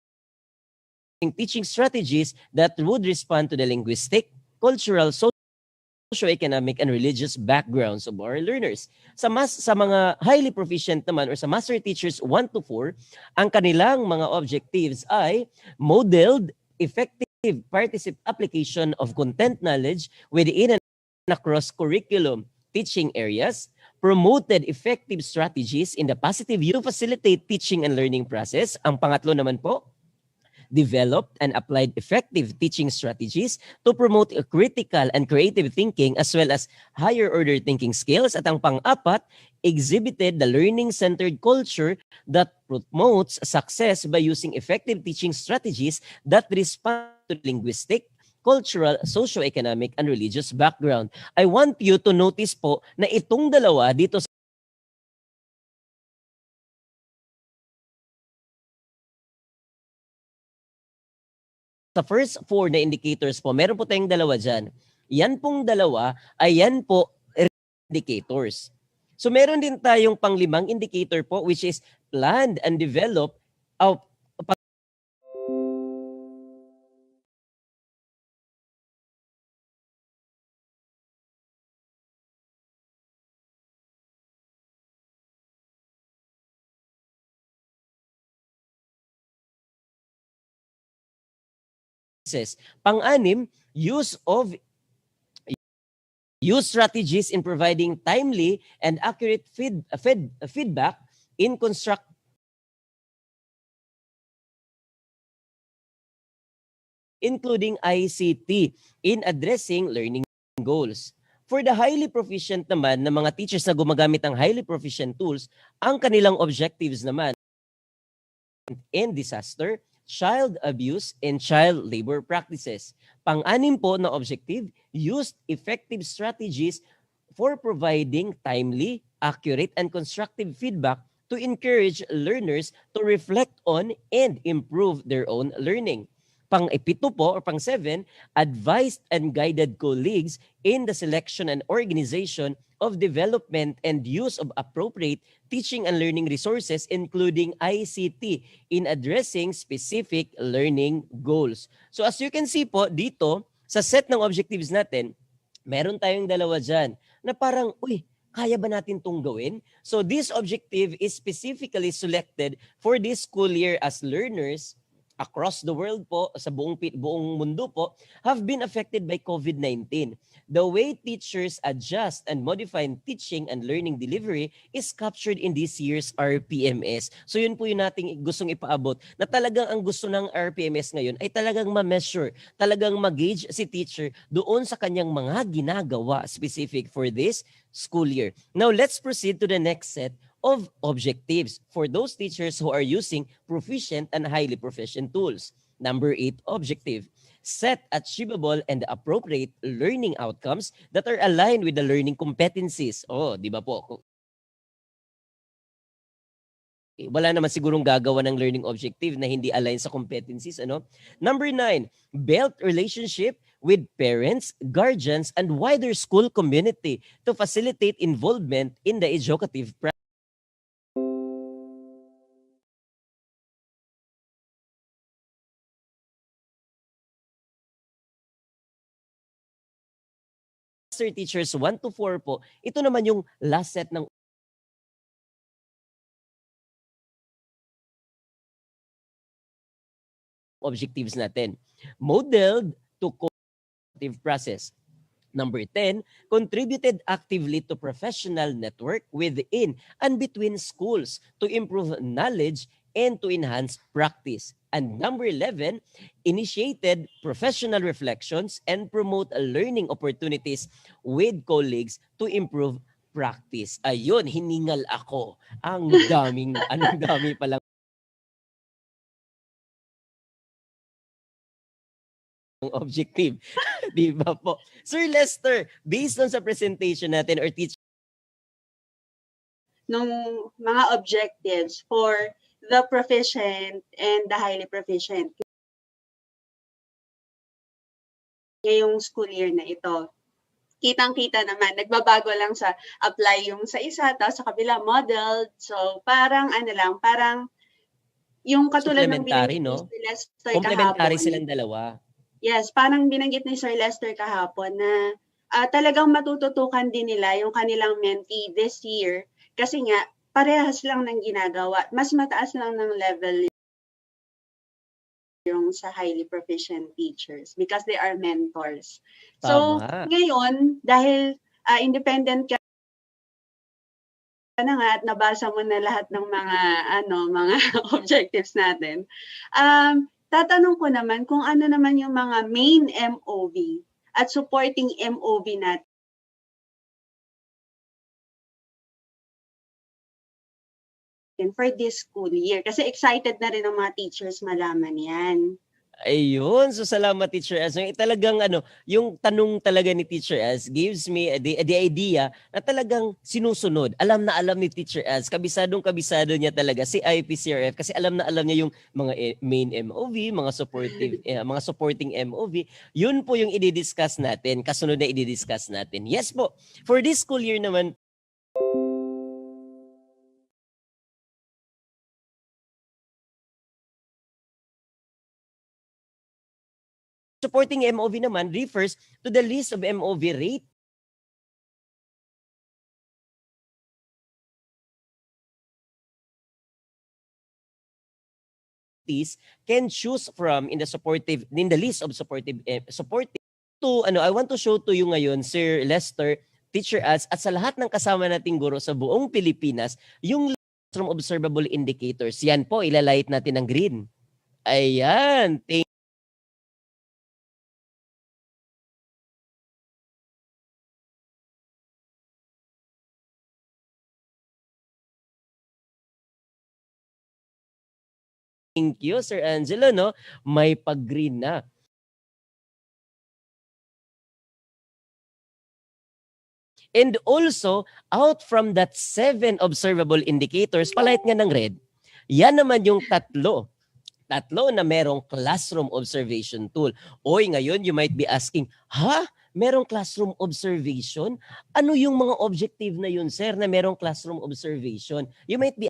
teaching strategies that would respond to the linguistic, cultural, socio-economic, and religious backgrounds of our learners. Sa mga highly proficient naman or sa master teachers 1 to 4, ang kanilang mga objectives ay modeled, effective, participative application of content knowledge within and across curriculum teaching areas, promoted effective strategies in the positive use to facilitate teaching and learning process. Ang pangatlo naman po, developed and applied effective teaching strategies to promote a critical and creative thinking as well as higher order thinking skills. At ang pang-apat, exhibited the learning-centered culture that promotes success by using effective teaching strategies that respond to linguistic, cultural, socio-economic, and religious background. I want you to notice po na itong dalawa dito sa first 4 na indicators po, meron po tayong dalawa dyan. Yan pong dalawa ay yan po indicators. So meron din tayong pang-5 indicator po which is planned and developed Pang-6, use strategies in providing timely and accurate feedback in including ICT in addressing learning goals. For the highly proficient naman na mga teachers na gumagamit ng highly proficient tools, ang kanilang objectives naman in disaster, child abuse, and child labor practices. Pang-6 po na objective, use effective strategies for providing timely, accurate, and constructive feedback to encourage learners to reflect on and improve their own learning. Pang-7 po or pang-7, advised and guided colleagues in the selection and organization of development and use of appropriate teaching and learning resources including ICT in addressing specific learning goals. So as you can see po dito sa set ng objectives natin, meron tayong dalawa dyan na parang, kaya ba natin itong gawin? So this objective is specifically selected for this school year as learners across the world po, sa buong mundo po, have been affected by COVID-19. The way teachers adjust and modify teaching and learning delivery is captured in this year's RPMS. So yun po yung nating gustong ipaabot, na talagang ang gusto ng RPMS ngayon ay talagang ma-measure, talagang mag-gauge si teacher doon sa kanyang mga ginagawa specific for this school year. Now, let's proceed to the next set of objectives for those teachers who are using proficient and highly proficient tools. Number 8 objective, set achievable and appropriate learning outcomes that are aligned with the learning competencies. Oh, di ba po? Wala naman sigurong gagawa ng learning objective na hindi align sa competencies, ano? Number 9, build relationship with parents, guardians, and wider school community to facilitate involvement in the educative practice. Teachers 1 to 4 po, ito naman yung last set ng objectives natin. Modeled to cooperative process. Number 10, contributed actively to professional network within and between schools to improve knowledge and to enhance practice. And number 11, initiated professional reflections and promote learning opportunities with colleagues to improve practice. Ayun, hiningal ako. Ang dami palang objective. Di ba po? Sir Lester, based on sa presentation natin or teach nung mga objectives for the proficient and the highly proficient ngayong school year na ito. Kitang-kita naman, nagbabago lang sa apply yung sa isa, tapos sa kabila modeled. So parang parang yung katulad ng supplementary, binanggit no? ni Sir Lester Complementary kahapon. silang dalawa. Yes, parang binanggit ni Sir Lester kahapon na talagang matututukan din nila yung kanilang mentee this year kasi nga parehas lang ng ginagawa. Mas mataas lang ng level yung sa highly proficient teachers because they are mentors. So, Tama. ngayon, dahil independent ka na nga at nabasa mo na lahat ng mga objectives natin, tatanong ko naman kung ano naman yung mga main MOV at supporting MOV natin for this school year. Kasi excited na rin ang mga teachers malaman yan. Ayun, so salamat Teacher Az. Talagang yung tanong talaga ni Teacher Az gives me the idea na talagang sinusunod. Alam na alam ni Teacher Az, kabisado niya talaga si IPCRF kasi alam na alam niya yung mga main MOV, mga supportive mga supporting MOV. Yun po yung i-discuss natin, kasunod na i-discuss natin. Yes po. For this school year naman supporting MOV naman refers to the list of MOV rate can choose from in the list of supportive I want to show to you ngayon, Sir Lester, Teacher Az, at sa lahat ng kasama nating guro sa buong Pilipinas, yung from observable indicators. Yan po, ilalight natin ng green. Ayan. Thank you, Sir Angelo, no? May pag-green na. And also, out from that 7 observable indicators, palight nga ng red, yan naman yung tatlo na merong classroom observation tool. Oy, ngayon you might be asking, merong classroom observation? Ano yung mga objective na yun, sir, na merong classroom observation? You might be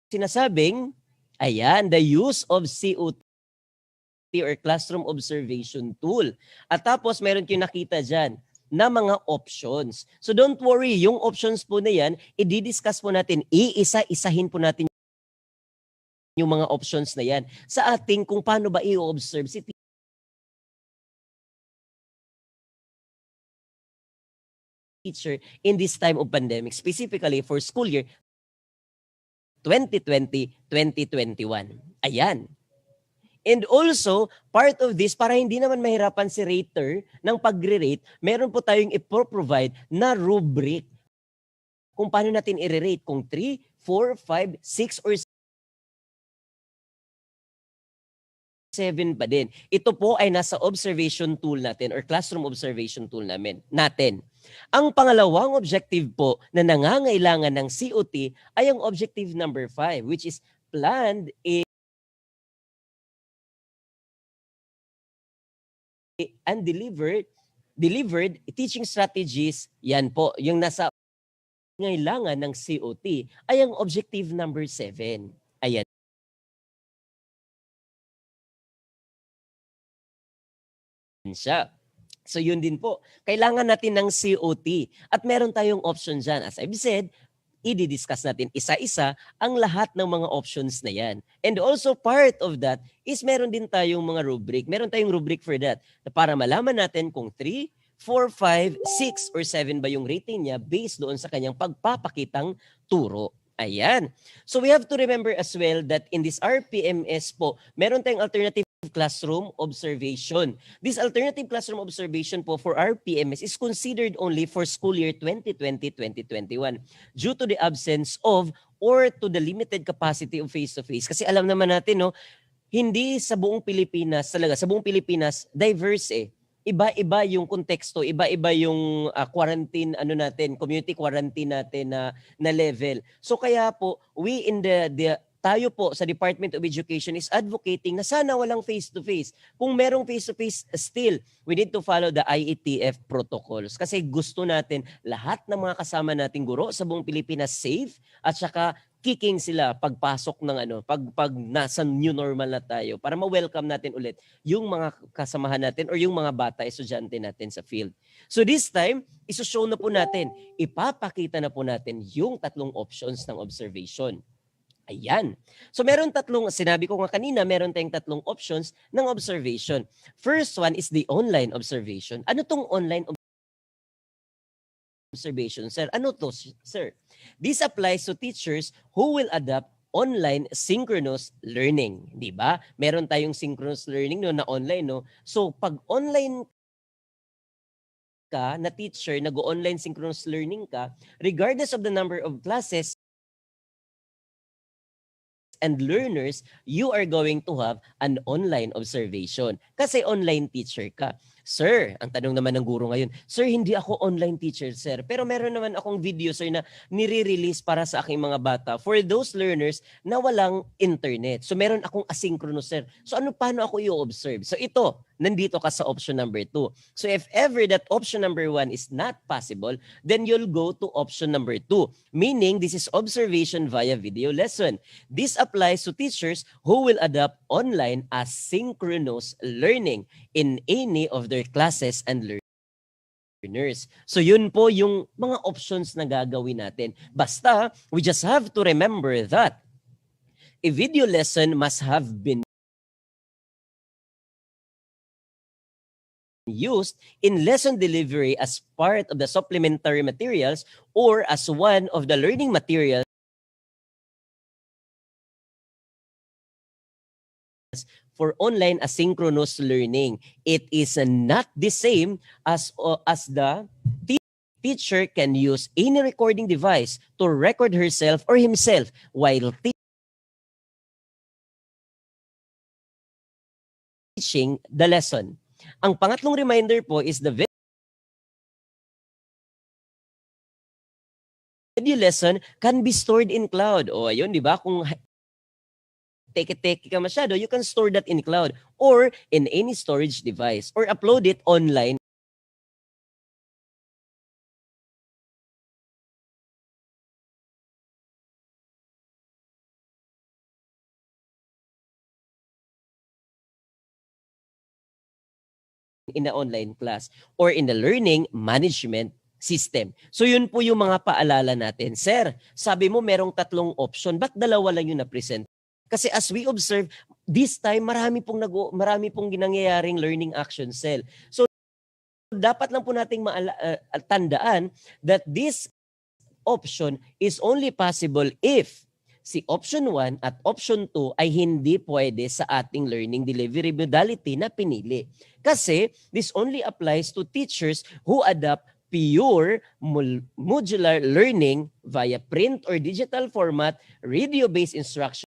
sinasabing, ayan, the use of COT or classroom observation tool. At tapos meron kayo nakita dyan na mga options. So don't worry, yung options po na yan, i-discuss po natin, iisa-isahin po natin yung mga options na yan sa ating kung paano ba i-observe si teacher in this time of pandemic, specifically for school year 2020-2021. Ayan. And also, part of this, para hindi naman mahirapan si rater ng pagre-rate, meron po tayong ipro-provide na rubric kung paano natin i-rate, kung 3, 4, 5, 6, or 7 pa din. Ito po ay nasa observation tool natin or classroom observation tool natin. Ang pangalawang objective po na nangangailangan ng COT ay ang objective number 5, which is planned and delivered teaching strategies. Yan po, yung nasa ngailangan ng COT ay ang objective number 7. Ayan siya. So yun din po, kailangan natin ng COT at meron tayong option dyan. As I've said, i-discuss natin isa-isa ang lahat ng mga options na yan. And also part of that is meron din tayong mga rubric. Meron tayong rubric for that na para malaman natin kung 3, 4, 5, 6, or 7 ba yung rating niya based doon sa kanyang pagpapakitang turo. Ayan. So we have to remember as well that in this RPMS po, meron tayong alternative classroom observation. This alternative classroom observation po for RPMS is considered only for school year 2020-2021 due to the absence of or to the limited capacity of face-to-face. Kasi alam naman natin, no, hindi sa buong Pilipinas talaga, sa buong Pilipinas, diverse eh. Iba-iba yung konteksto, iba-iba yung quarantine community quarantine natin na level. So kaya po we in tayo po sa Department of Education is advocating na sana walang face-to-face. Kung merong face-to-face still, we need to follow the IETF protocols kasi gusto natin lahat ng mga kasama nating guro sa buong Pilipinas safe at saka kicking sila pagpasok ng pag nasa new normal na tayo para ma-welcome natin ulit yung mga kasamahan natin or yung mga bata, estudyante natin sa field. So this time, iso-show na po natin, ipapakita na po natin yung tatlong options ng observation. Ayan. So meron sinabi ko nga kanina, meron tayong tatlong options ng observation. First one is the online observation. Ano tong online observation, sir? Ano to, sir? This applies to teachers who will adopt online synchronous learning, di ba? Meron tayong synchronous learning na online, no? So pag online ka na teacher, nag-online synchronous learning ka, regardless of the number of classes and learners, you are going to have an online observation. Kasi online teacher ka. Sir, ang tanong naman ng guro ngayon, sir, hindi ako online teacher, sir. Pero meron naman akong video, sir, na nire-release para sa aking mga bata for those learners na walang internet. So meron akong asynchronous, sir. So paano ako i-observe? So ito, nandito ka sa option number 2. So if ever that option number 1 is not possible, then you'll go to option number 2. Meaning, this is observation via video lesson. This applies to teachers who will adopt online asynchronous learning in any of their classes and learners. So yun po yung mga options na gagawin natin. Basta, we just have to remember that a video lesson must have been used in lesson delivery as part of the supplementary materials or as one of the learning materials for online asynchronous learning. It is not the same as the teacher can use any recording device to record herself or himself while teaching the lesson. Ang pangatlong reminder po is the video lesson can be stored in cloud. O ayun, di ba? Kung teke-teke ka masyado, you can store that in cloud or in any storage device or upload it online. In the online class or in the learning management system. So yun po yung mga paalala natin. Sir, sabi mo merong tatlong option, ba't dalawa lang yung na-present Kasi as we observe, this time marami pong ginangyayaring learning action cell. So dapat lang po nating tandaan that this option is only possible if si option 1 at option 2 ay hindi pwede sa ating learning delivery modality na pinili. Kasi this only applies to teachers who adopt pure modular learning via print or digital format, radio-based instruction,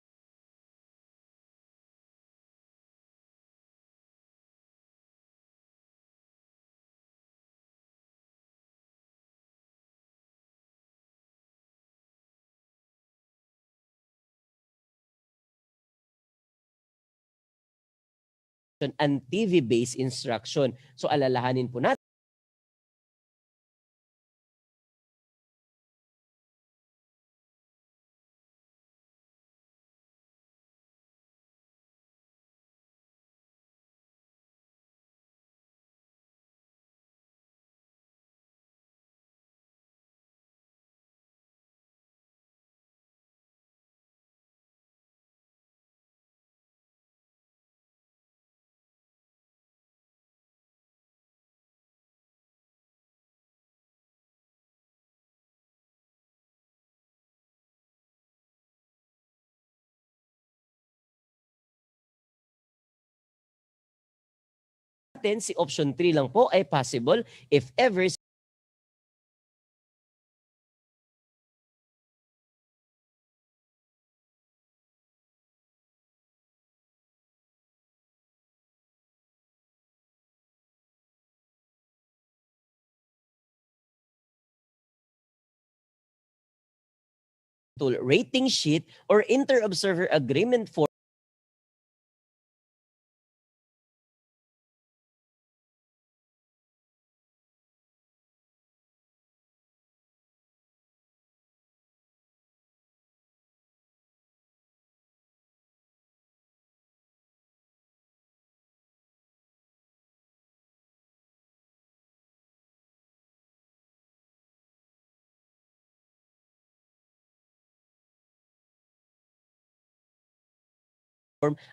and TV-based instruction. So alalahanin po natin si option 3 lang po ay possible if ever rating sheet or inter-observer agreement form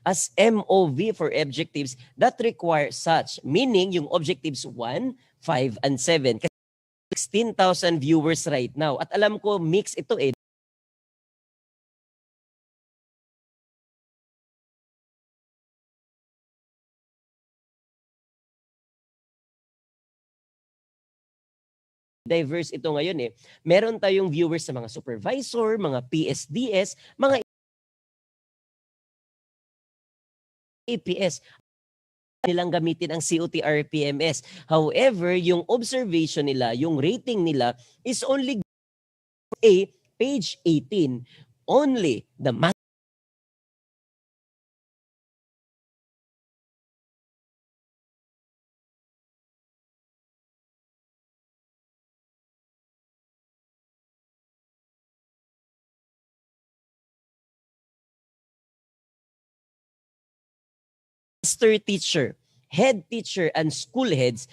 as MOV for objectives that require such. Meaning, yung objectives 1, 5, and 7. Kasi 16,000 viewers right now. At alam ko, mix ito eh. Diverse ito ngayon eh. Meron tayong viewers sa mga supervisor, mga PSDS, mga APS. Nilang gamitin ang COT-RPMS. However, yung observation nila, yung rating nila is only A, page 18. Only the master teacher, head teacher, and school heads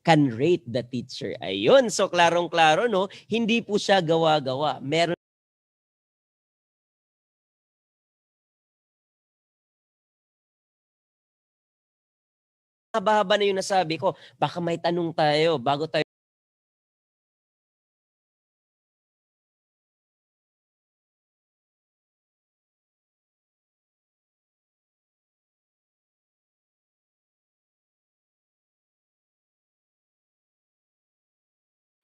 can rate the teacher. Ayun, so klarong-klaro, no? Hindi po siya gawa-gawa. Meron haba-haba na yung nasabi ko. Baka may tanong tayo bago tayo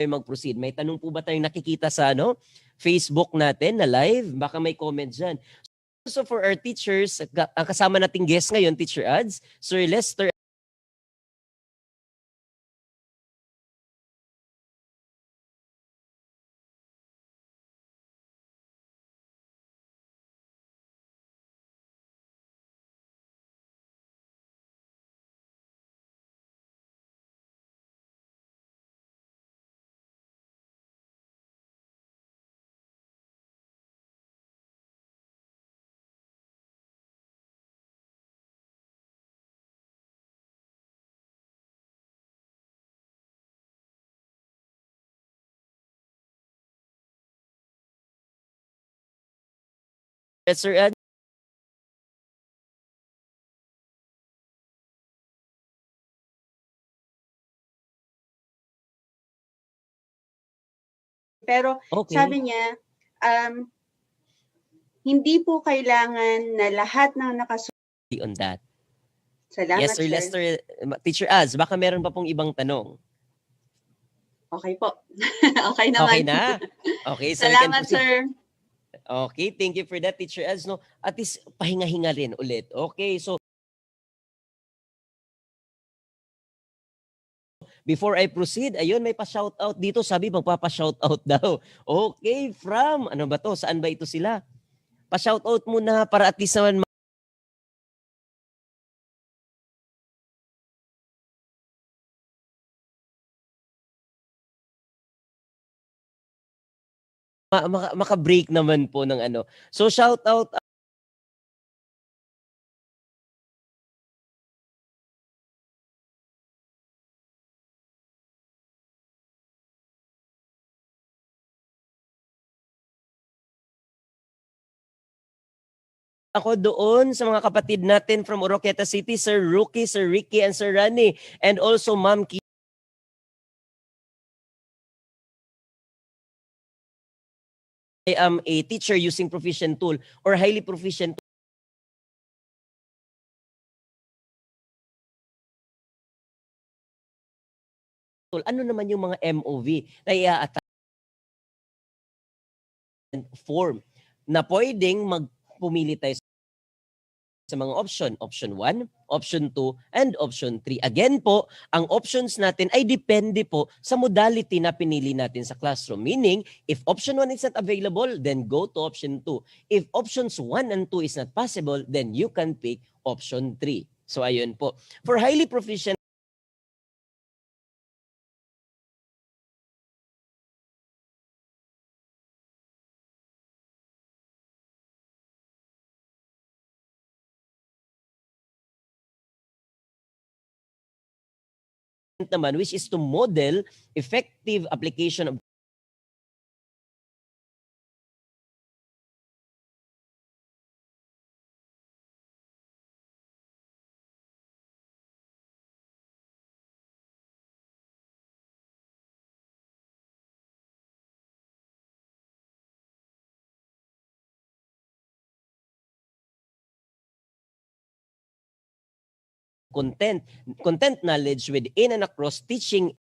mag-proceed. May tanong po ba tayong nakikita sa Facebook natin na live? Baka may comment dyan. So for our teachers, ang kasama nating guest ngayon, Teacher Ads, Sir Lester Yes, Sir Ed. Pero Okay. sabi niya, hindi po kailangan na lahat ng On that. Salamat, Yes, Sir Lester. Teacher Az, baka meron pa pong ibang tanong. Okay po. Okay naman. Okay na? Okay, so we can Salamat, proceed. sir. Okay, thank you for that, Teacher Az. No? At least, pahinga-hinga rin ulit. Okay, so before I proceed, ayun, may pa-shoutout dito. Sabi, magpapa-shoutout daw. Okay, from, ano ba to? Saan ba ito sila? Pa-shoutout muna para at least naman maka-break naman po ng ano. So, shoutout ako doon sa mga kapatid natin from Oroquieta City, Sir Rookie, Sir Ricky, and Sir Rani. And also, Ma'am Ki. I am a teacher using proficient tool or highly proficient tool. Ano naman yung mga MOV na i-attach form na pwedeng magpumili tayo sa mga option. Option 1, option 2, and option 3. Again po, ang options natin ay depende po sa modality na pinili natin sa classroom. Meaning, if option 1 is not available, then go to option 2. If options 1 and 2 is not possible, then you can pick option 3. So ayun po. For highly proficient naman, which is to model effective application of content knowledge within and across teaching.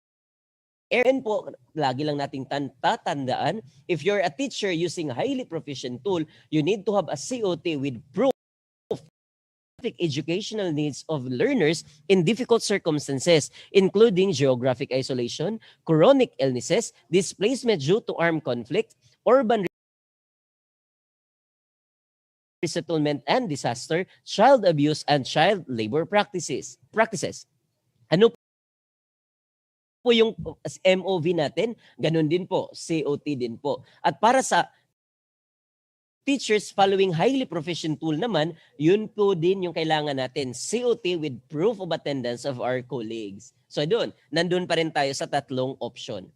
And po, lagi lang nating tatandaan, if you're a teacher using highly proficient tool, you need to have a COT with proof educational needs of learners in difficult circumstances, including geographic isolation, chronic illnesses, displacement due to armed conflict, urban resettlement and disaster, child abuse, and child labor practices. Ano po yung MOV natin? Ganun din po, COT din po. At para sa teachers following highly proficient tool naman, yun po din yung kailangan natin, COT with proof of attendance of our colleagues. So doon, nandun pa rin tayo sa tatlong option.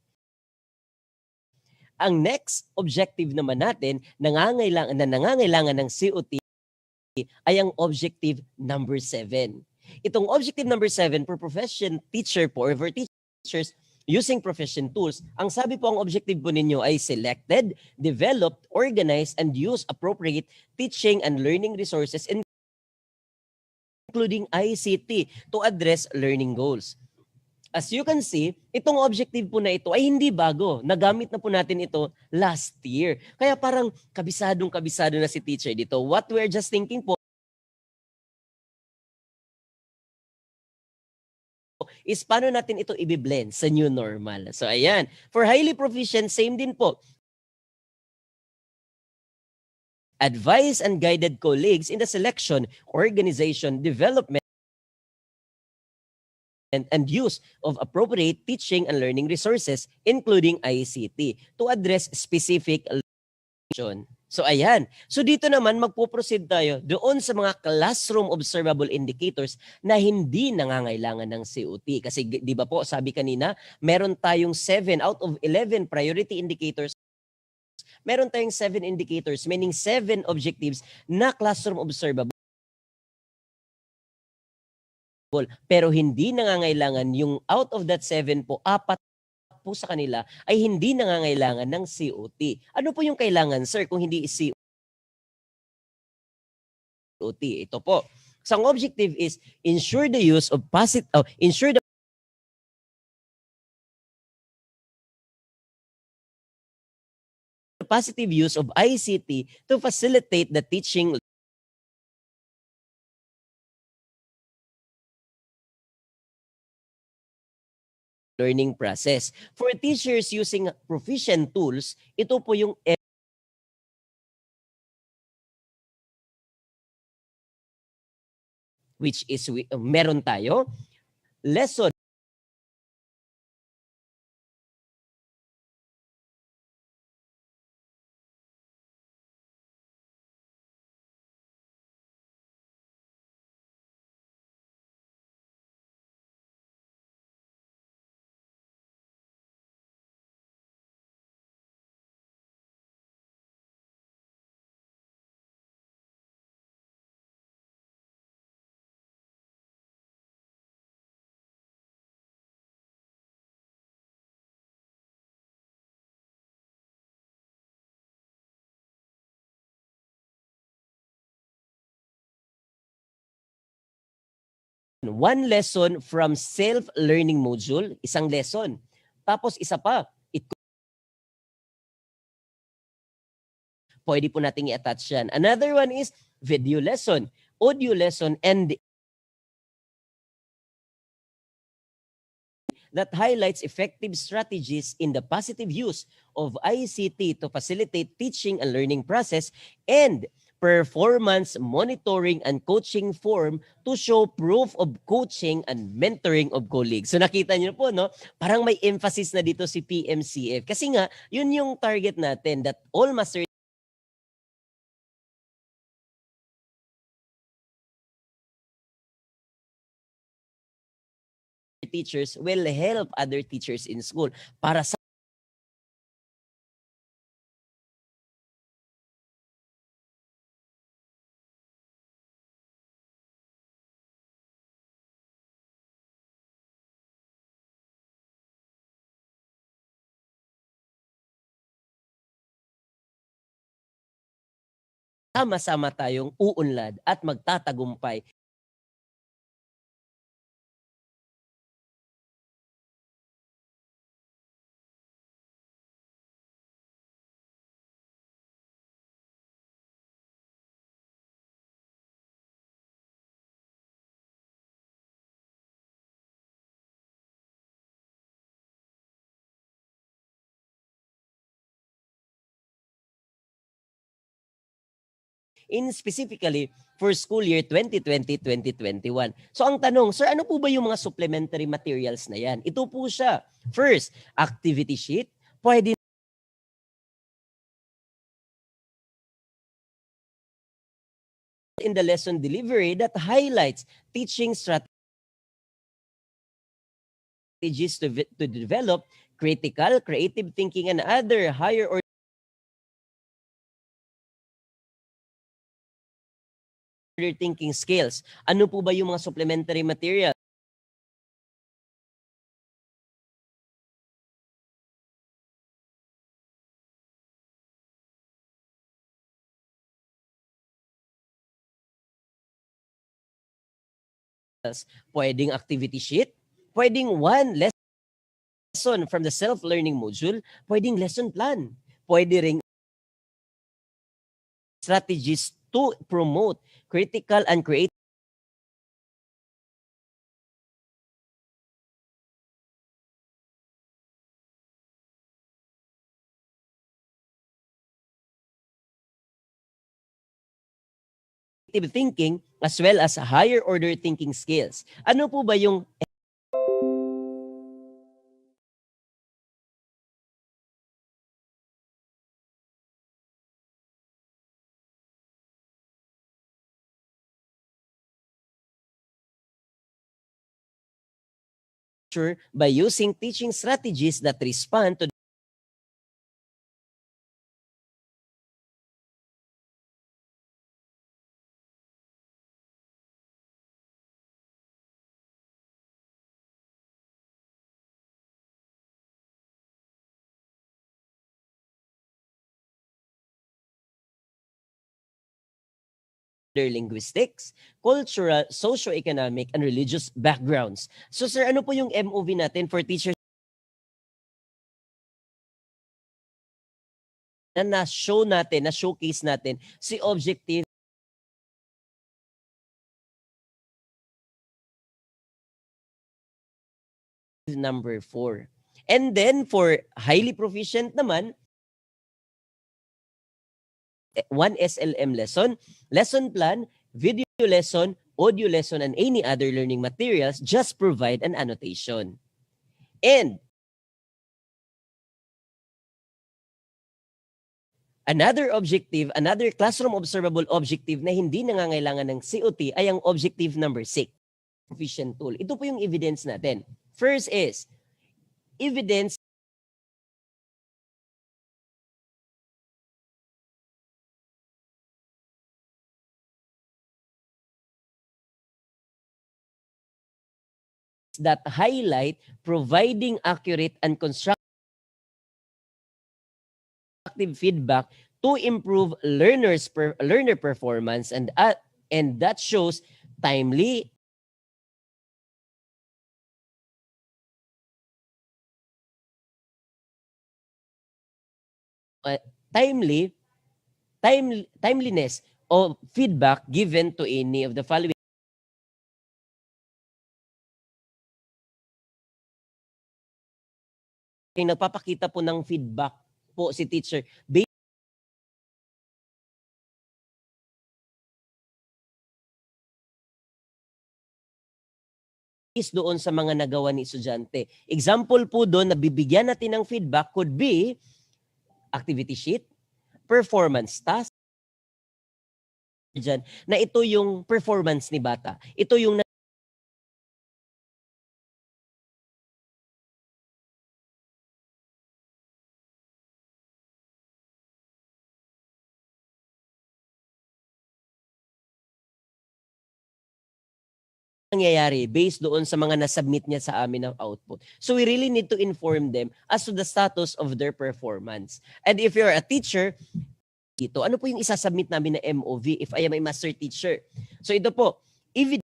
Ang next objective naman natin, nangangailangan ng COT ay ang objective number 7. Itong objective number 7 for profession teacher po, or for teachers using profession tools, ang sabi po ang objective po ninyo ay selected, developed, organized, and use appropriate teaching and learning resources including ICT to address learning goals. As you can see, itong objective po na ito ay hindi bago. Nagamit na po natin ito last year. Kaya parang kabisado na si teacher dito. What we're just thinking po is paano natin ito i-blend sa new normal. So ayan, for highly proficient, same din po. Advise and guided colleagues in the selection, organization, development, and use of appropriate teaching and learning resources, including ICT, to address specific learning. So ayan. So dito naman magpo-proceed tayo doon sa mga classroom observable indicators na hindi nangangailangan ng COT. Kasi di ba po, sabi kanina, meron tayong 7 out of 11 priority indicators meron tayong 7 indicators, meaning 7 objectives na classroom observable. Pero hindi nangangailangan yung out of that 7 po, 4 po sa kanila ay hindi nangangailangan ng COT. Ano po yung kailangan, sir, kung hindi COT? Ito po. So, ang objective is ensure the use of ensure the positive use of ICT to facilitate the teaching learning process. For teachers using proficient tools, ito po yung which is meron tayo lesson one lesson from self-learning module, isang lesson. Tapos isa pa, pwede po nating i-attach yan. Another one is video lesson, audio lesson, and that highlights effective strategies in the positive use of ICT to facilitate teaching and learning process, and performance monitoring and coaching form to show proof of coaching and mentoring of colleagues. So nakita niyo po, no? Parang may emphasis na dito si PMCF. Kasi nga, yun yung target natin, that all master teachers will help other teachers in school para sa sama-sama tayong uunlad at magtatagumpay in specifically for school year 2020-2021. So ang tanong, sir, ano po ba yung mga supplementary materials na yan? Ito po siya. First, activity sheet. Pwede in the lesson delivery that highlights teaching strategies to develop critical, creative thinking, and other higher order thinking skills. Ano po ba yung mga supplementary material? Pwedeng activity sheet, pwedeng one lesson from the self-learning module, pwedeng lesson plan, pwede ring strategies to promote critical and creative thinking as well as higher order thinking skills. Ano po ba yung by using teaching strategies that respond to their linguistics, cultural, socio-economic, and religious backgrounds. So sir, ano po yung MOV natin for teachers na na-show natin, na-showcase natin si objective number 4. And then for highly proficient naman, 1 SLM lesson, lesson plan, video lesson, audio lesson, and any other learning materials, just provide an annotation. And another objective, another classroom observable objective na hindi nangangailangan ng COT ay ang objective number 6, proficient tool. Ito po yung evidence natin. First is, evidence that highlight providing accurate and constructive feedback to improve learner performance, and that shows timely timeliness of feedback given to any of the following. Nagpapakita po ng feedback po si teacher based doon sa mga nagawa ni estudyante. Example po doon na bibigyan natin ng feedback could be activity sheet, performance task, dyan, na ito yung performance ni bata. Ito yung nangyayari based doon sa mga nasubmit niya sa amin ng output. So we really need to inform them as to the status of their performance. And if you're a teacher, ito, ano po yung isasubmit namin na MOV if I am a master teacher? So ito po, evidence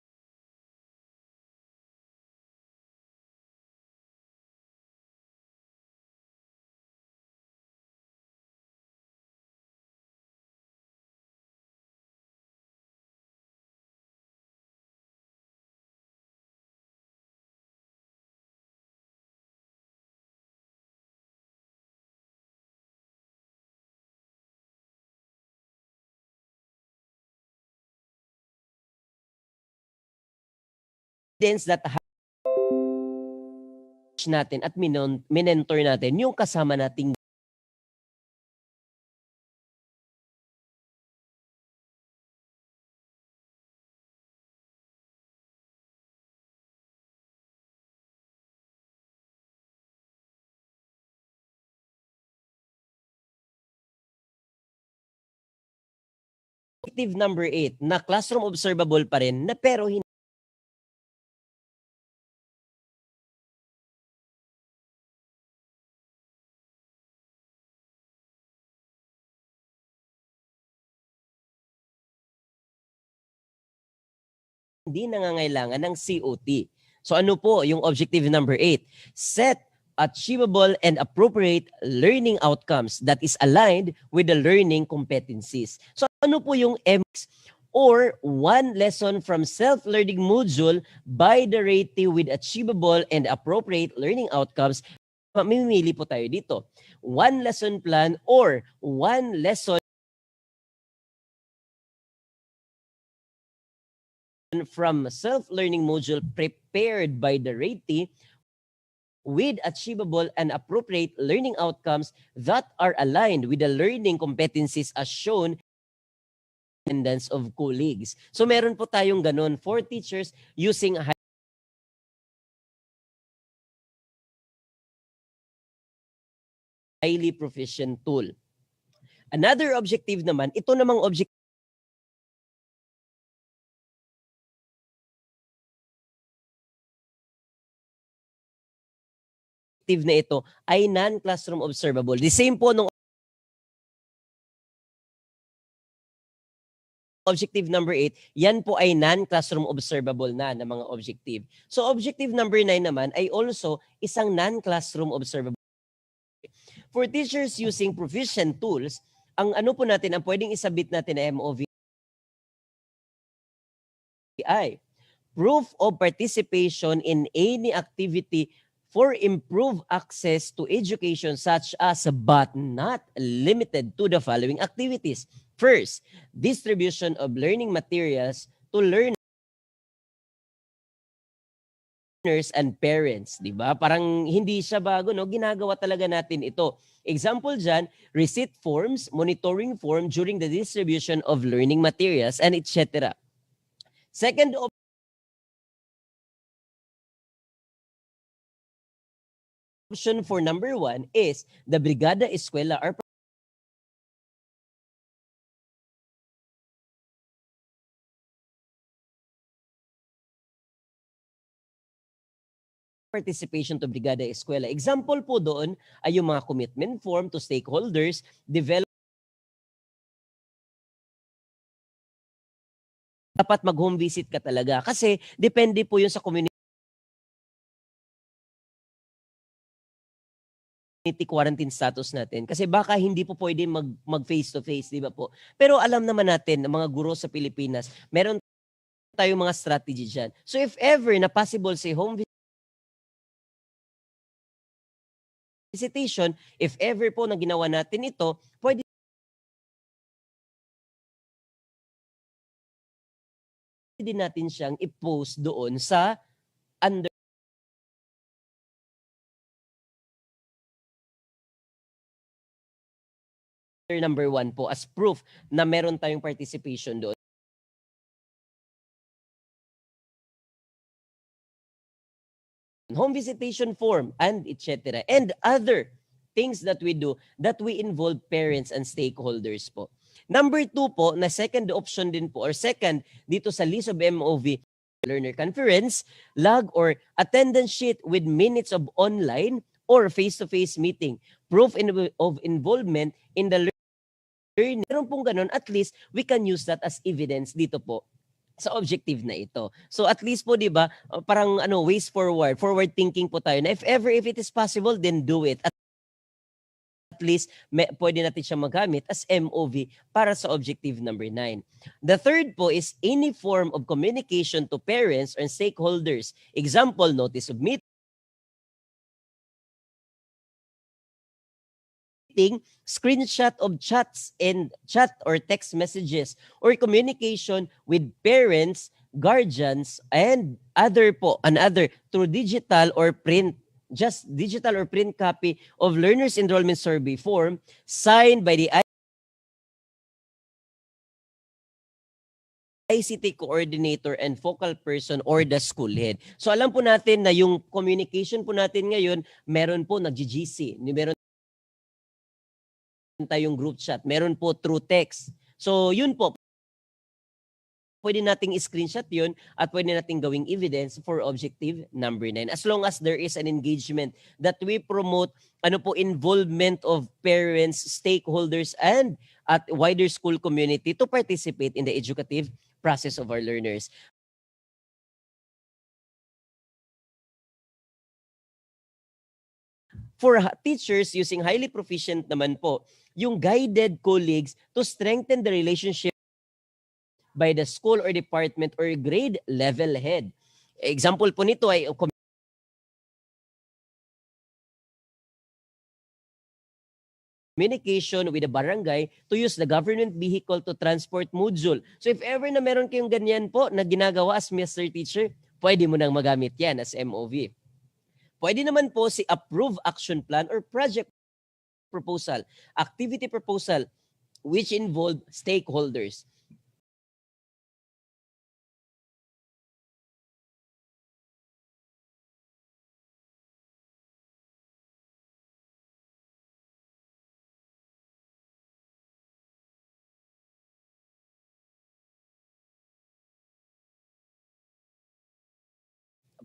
that natin at minentor natin yung kasama nating objective number 8 na classroom observable pa rin na pero hindi nangangailangan ng COT. So ano po yung objective number 8? Set achievable and appropriate learning outcomes that is aligned with the learning competencies. So ano po yung MX? Or one lesson from self-learning module by the ratio with achievable and appropriate learning outcomes. Mamimili po tayo dito. One lesson plan or one lesson from self-learning module prepared by the RATI with achievable and appropriate learning outcomes that are aligned with the learning competencies as shown in attendance of colleagues. So meron po tayong ganun for teachers using highly proficient tool. Another objective naman, ito namang objective na ito ay non-classroom observable. The same po nung objective number 8, yan po ay non-classroom observable na mga objective. So objective number 9 naman ay also isang non-classroom observable. For teachers using proficient tools, ang ano po natin, ang pwedeng isabit natin na MOV ay proof of participation in any activity for improved access to education such as but not limited to the following activities. First, distribution of learning materials to learners and parents, di ba? Parang hindi siya bago, no? Ginagawa talaga natin ito. Example dyan, receipt forms, monitoring form during the distribution of learning materials, and etc. Second option for number 1 is the Brigada Eskwela are participation to Brigada Eskwela. Example po doon ay yung mga commitment form to stakeholders, develop dapat mag-home visit ka talaga kasi depende po yun sa community quarantine status natin kasi baka hindi po pwede mag face to face, di ba po? Pero alam naman natin ng mga guro sa Pilipinas, meron tayong mga strategy diyan. So if ever na possible say home visitation, if ever po na ginawa natin ito, pwede din natin siyang i-post doon sa under number 1 po as proof na meron tayong participation doon. Home visitation form and etc. And other things that we do that we involve parents and stakeholders po. Number 2 po, na second option din po or second dito sa list of MOV, learner conference, log or attendance sheet with minutes of online or face-to-face meeting. Proof of involvement in the learning. Meron pong ganun, at least we can use that as evidence dito po sa objective na ito. So at least po 'di ba, parang ways forward thinking po tayo na if it is possible then do it. At least pwede natin siya magamit as MOV para sa objective number 9. The third po is any form of communication to parents and stakeholders. Example, notice of meeting, screenshot of chats and chat or text messages or communication with parents, guardians, and other through digital or print, just digital or print copy of learners enrollment survey form signed by the ICT coordinator and focal person or the school head. So alam po natin na yung communication po natin ngayon, meron po nag-GC, meron tayong group chat, meron po through text. So yun po, pwede nating screenshot yun at pwede nating gawing evidence for objective number 9 as long as there is an engagement that we promote involvement of parents, stakeholders, and at wider school community to participate in the educative process of our learners. For teachers using highly proficient naman po, yung guided colleagues to strengthen the relationship by the school or department or grade level head. Example po nito ay communication with the barangay to use the government vehicle to transport module. So if ever na meron kayong ganyan po na ginagawa as Mr. Teacher, pwede mo nang magamit yan as MOV. Pwede naman po si approve action plan or project proposal, activity proposal, which involve stakeholders.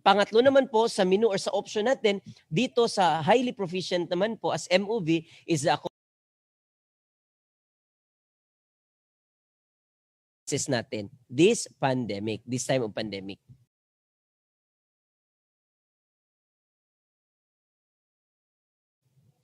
Pangatlo naman po sa menu or sa option natin, dito sa highly proficient naman po as MOV is the natin this time of pandemic.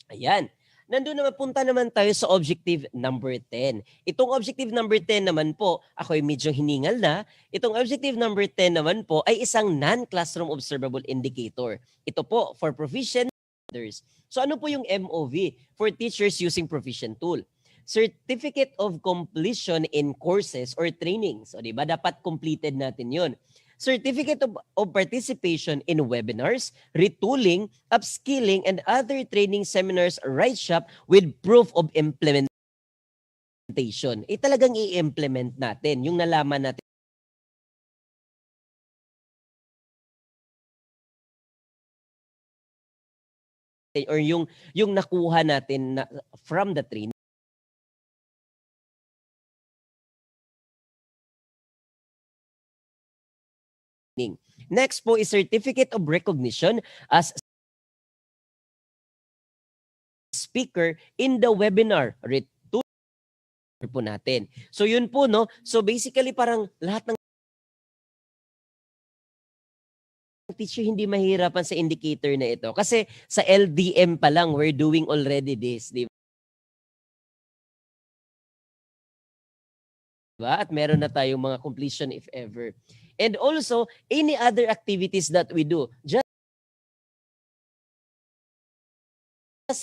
Ayan. Nandun naman, punta naman tayo sa objective number 10. Itong objective number 10 naman po, ako'y medyo hiningal na. Itong objective number 10 naman po ay isang non-classroom observable indicator. Ito po for proficient others. So ano po yung MOV? For teachers using proficient tool. Certificate of completion in courses or trainings. O diba? Dapat completed natin yun. Certificate of participation in webinars, retooling, upskilling, and other training seminars write-up with proof of implementation. Talagang i-implement natin yung nalaman natin or yung nakuha natin from the training. Next po is certificate of recognition as speaker in the webinar po natin. So yun po, no? So basically parang lahat ng teacher hindi mahirapan sa indicator na ito. Kasi sa LDM pa lang, we're doing already this, di ba? At meron na tayong mga completion if ever. And also, any other activities that we do, just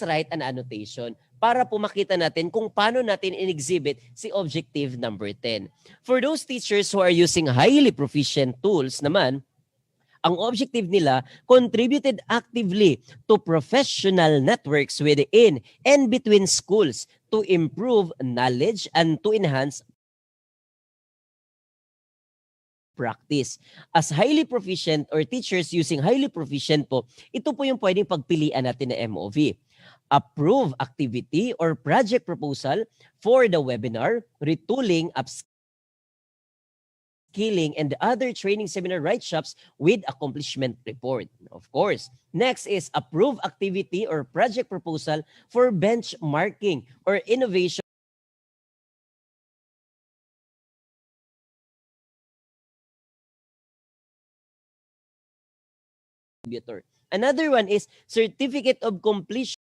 write an annotation para po makita natin kung paano natin in-exhibit si objective number 10. For those teachers who are using highly proficient tools naman, ang objective nila contributed actively to professional networks within and between schools to improve knowledge and to enhance practice. As highly proficient or teachers using highly proficient po, ito po yung pwedeng pagpilian natin na MOV. Approve activity or project proposal for the webinar, retooling, upskilling, and other training seminar write-ups with accomplishment report. Of course. Next is approve activity or project proposal for benchmarking or innovation contributor. Another one is certificate of completion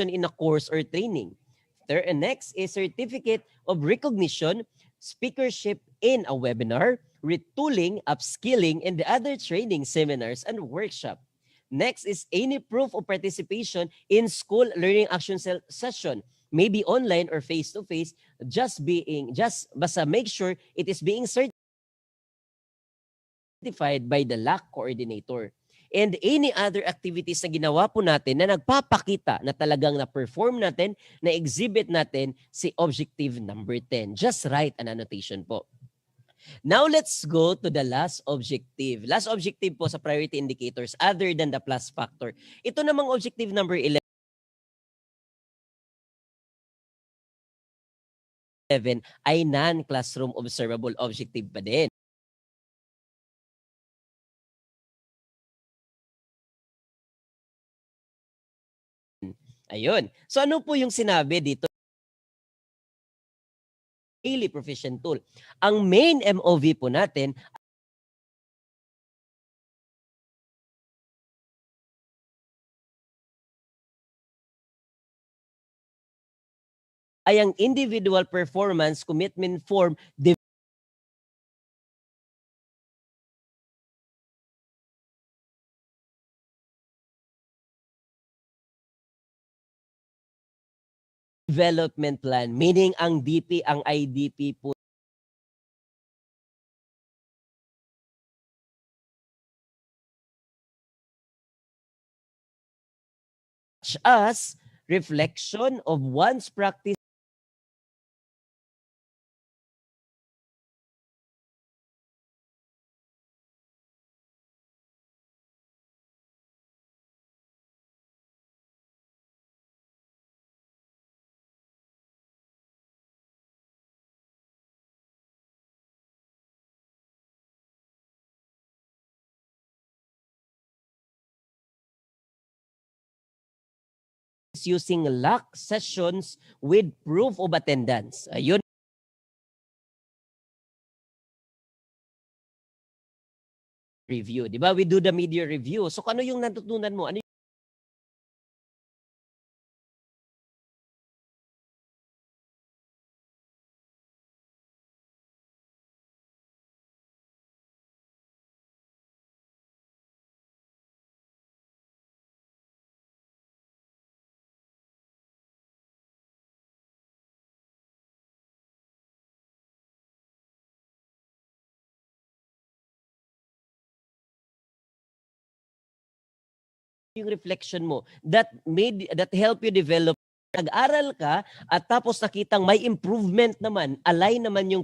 in a course or training. And next is certificate of recognition, speakership in a webinar, retooling, upskilling, and the other training seminars and workshop. Next is any proof of participation in school learning action session, maybe online or face-to-face, basta make sure it is being certified by the LAC coordinator. And any other activities na ginawa po natin na nagpapakita na talagang na-perform natin, na-exhibit natin si objective number 10. Just write an annotation po. Now let's go to the last objective. Last objective po sa priority indicators other than the plus factor. Ito namang objective number 11 ay non-classroom observable objective pa din. Ayun. So ano po yung sinabi dito? Highly proficient tool. Ang main MOV po natin ay ang individual performance commitment form development plan, meaning ang DP, ang IDP po as reflection of one's practice practice using lock sessions with proof of attendance. Ayun. Review, di ba? We do the media review. So ano yung natutunan mo? Ano yung reflection mo that help you develop? Nag-aral ka at tapos nakitang may improvement naman, align naman yung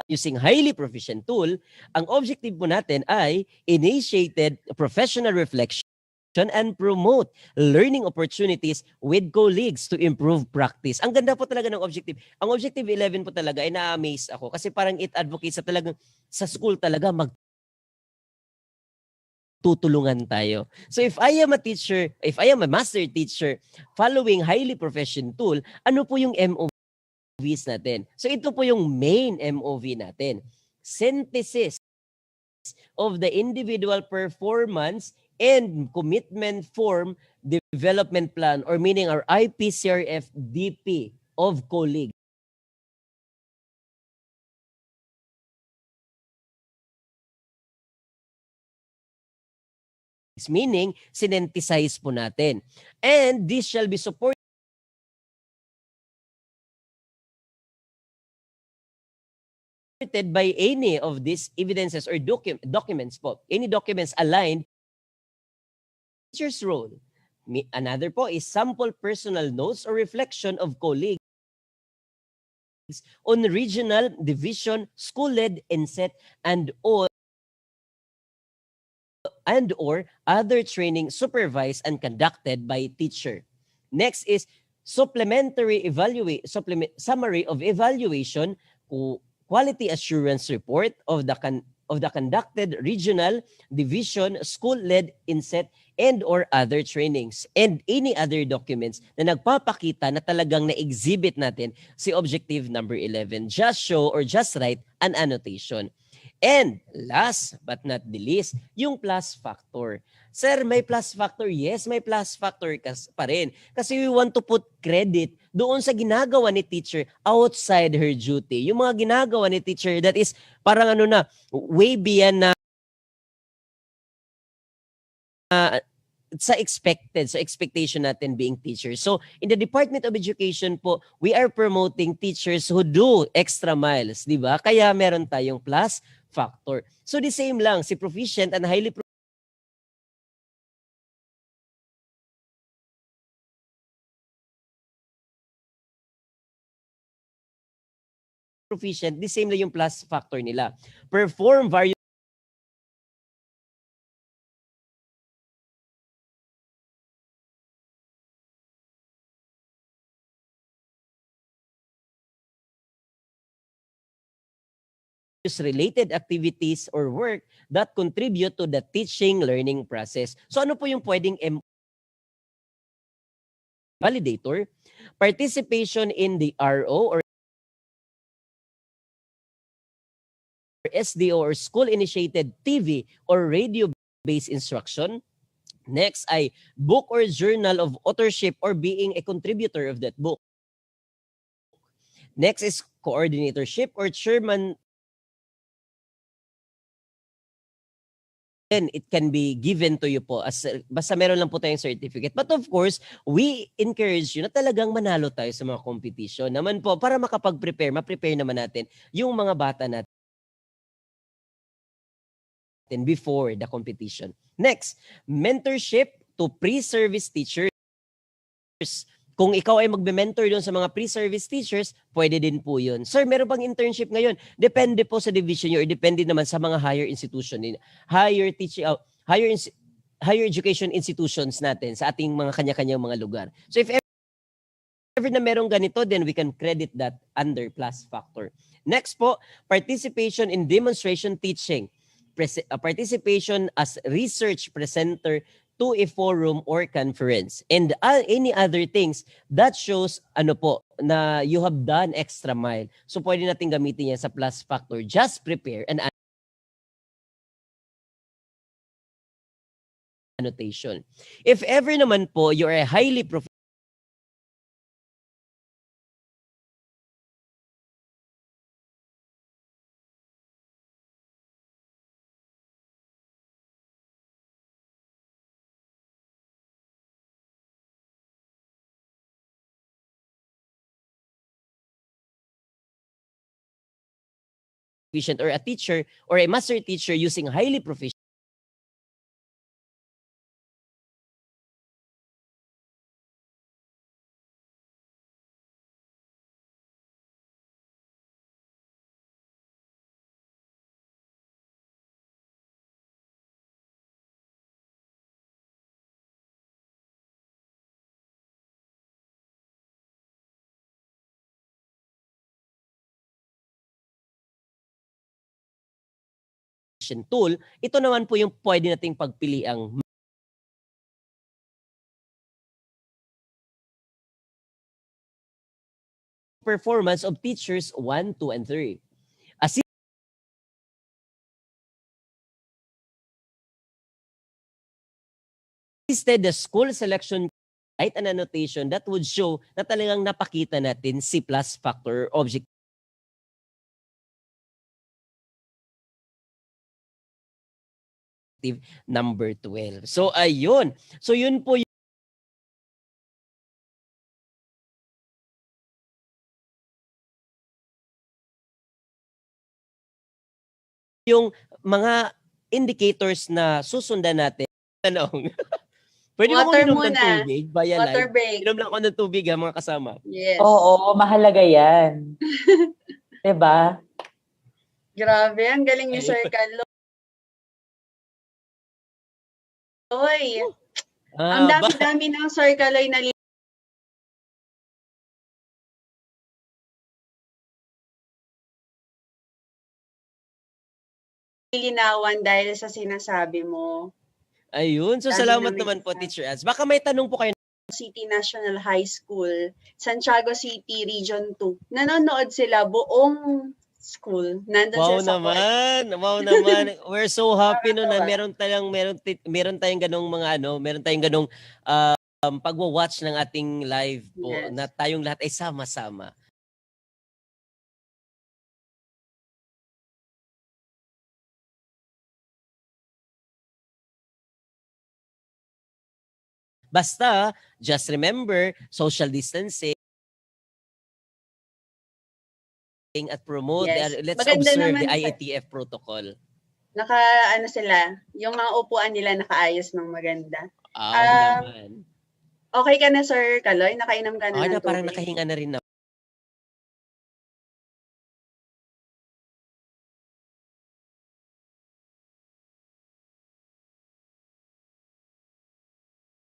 using highly proficient tool, ang objective po natin ay initiated professional reflection and promote learning opportunities with colleagues to improve practice. Ang ganda po talaga ng objective. Ang objective 11 po talaga ay na-amaze ako kasi parang it advocates sa talagang sa school talaga tutulungan tayo. So if I am a teacher, if I am a master teacher following highly proficient tool, ano po yung MOVs natin? So ito po yung main MOV natin. Synthesis of the individual performance and commitment form development plan, or meaning our IPCRF DP of colleagues. Meaning, synthesize po natin. And this shall be supported by any of these evidences or documents po. Any documents aligned teacher's role. Another po is sample personal notes or reflection of colleagues on regional, division, school-led, inset, and or other training supervised and conducted by teacher. Next is summary of evaluation, quality assurance report of the conducted regional, division, school-led, inset, and or other trainings, and any other documents na nagpapakita na talagang na-exhibit natin si objective number 11. Just show or just write an annotation. And last but not the least, yung plus factor. Sir, may plus factor? Yes, may plus factor pa rin. Kasi we want to put credit doon sa ginagawa ni teacher outside her duty. Yung mga ginagawa ni teacher that is parang way beyond na sa expectation natin being teachers. So, in the Department of Education po, we are promoting teachers who do extra miles, di ba? Kaya meron tayong plus factor. So, the same lang, si proficient and highly proficient, the same lang yung plus factor nila. Perform various related activities or work that contribute to the teaching learning process. So ano po yung pwedeng validator? Participation in the RO or SDO or school-initiated TV or radio-based instruction. Next ay book or journal of authorship or being a contributor of that book. Next is coordinatorship or chairman. Then it can be given to you po as basta meron lang po tayong certificate. But of course, we encourage you na talagang manalo tayo sa mga competition naman po para ma-prepare naman natin yung mga bata natin before the competition. Next, mentorship to pre-service teachers. Kung ikaw ay magbe-mentor doon sa mga pre-service teachers, pwede din po yun. Sir, meron bang internship ngayon? Depende po sa division nyo or depende naman sa mga higher institution, higher education institutions natin sa ating mga kanya-kanyang mga lugar. So if ever na merong ganito, then we can credit that under plus factor. Next po, participation in demonstration teaching. Participation as research presenter to a forum or conference. And any other things, that shows na you have done extra mile. So pwede natin gamitin yan sa plus factor. Just prepare an annotation. If ever naman po you are highly proficient or a teacher or a master teacher using highly proficient tool, ito naman po yung pwede nating pagpiliang performance of teachers 1, 2, and 3. Instead, the school selection, write an annotation that would show na talagang napakita natin si plus factor object number 12. So, ayun. So, yun po yung mga indicators na susundan natin. Tanong. Pwede mo Water uminom ng muna. tubig via Water live? break. Inom lang ako ng tubig mga kasama. Yes. Oo, mahalaga yan. Diba? Grabe, ang galing ni Sir Kaloy. Ang dami-dami ng Sir Kaloy na lilinawan dahil sa sinasabi mo. Ayun. So, Dami salamat na may naman po, isa. Teacher Ads. Baka may tanong po kayo. City National High School, Santiago City, Region 2. Nanonood sila buong school. Nandun Wow sila sa court. naman. Wow naman. We're so happy no na meron tayong ganong mga meron tayong ganong pagwa-watch ng ating live po Yes. na tayong lahat ay sama-sama. Basta, just remember, social distancing at promote, Yes. let's Maganda observe naman the sa- IATF protocol. Sila, yung mga upuan nila nakaayos ng maganda. Naman. Okay ka na, Sir Kaloy? Nakainom ka na ng Parang tubig? nakahinga na rin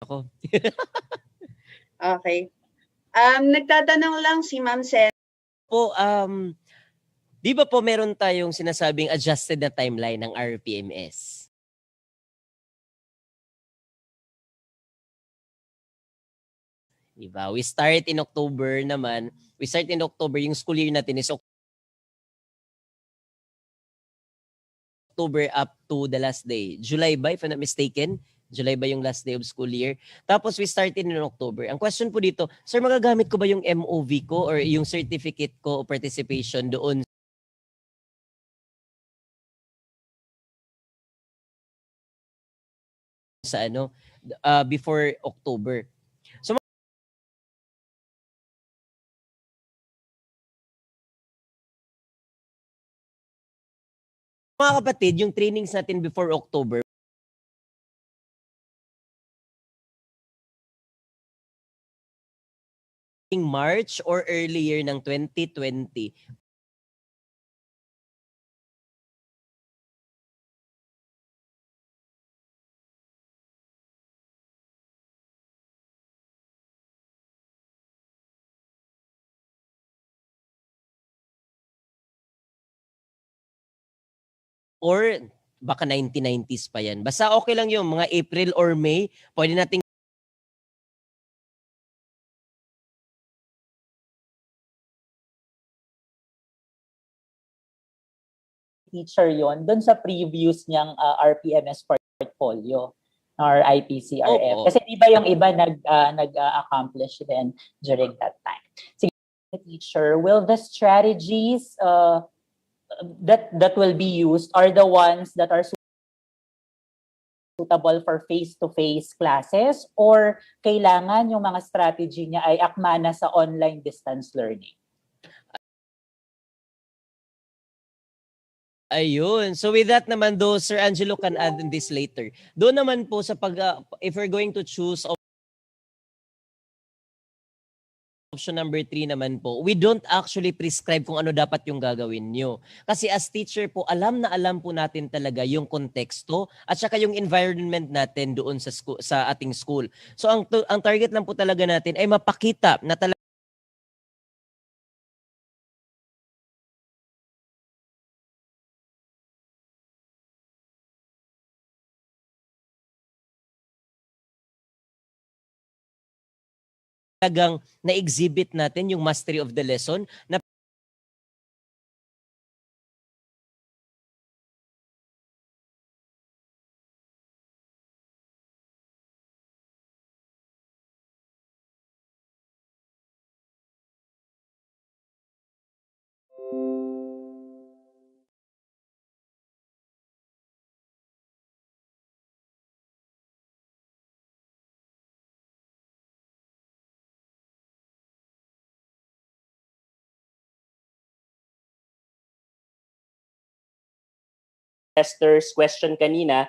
ako. Okay. Nagtatanong lang si Ma'am Sen. Po, di ba po meron tayong sinasabing adjusted na timeline ng RPMS? Diba? We start in October naman. We start in October. Yung school year natin is October up to the last day. July ba, if I'm not mistaken? July ba yung last day of school year? Tapos we started in October. Ang question po dito, sir, magagamit ko ba yung MOV ko or yung certificate ko o participation doon sa before October? So mga kapatid, yung trainings natin before October, March or earlier ng 2020. Or baka 1990s pa yan. Basta okay lang yung mga April or May, pwede nating teacher yon doon sa previous niyang RPMS portfolio or IPCRF. Opo. Kasi di ba yung iba nag-accomplish din during that time. Sige, teacher, will the strategies that will be used are the ones that are suitable for face-to-face classes or kailangan yung mga strategy niya ay akma na sa online distance learning? Ayun. So with that naman though, Sir Angelo can add in this later. Doon naman po sa if we're going to choose option number 3 naman po, we don't actually prescribe kung ano dapat yung gagawin nyo. Kasi as teacher po, alam na alam po natin talaga yung konteksto at saka yung environment natin doon sa school, sa ating school. So ang target lang po talaga natin ay mapakita na talaga talagang na-exhibit natin yung mastery of the lesson na Esther's question kanina,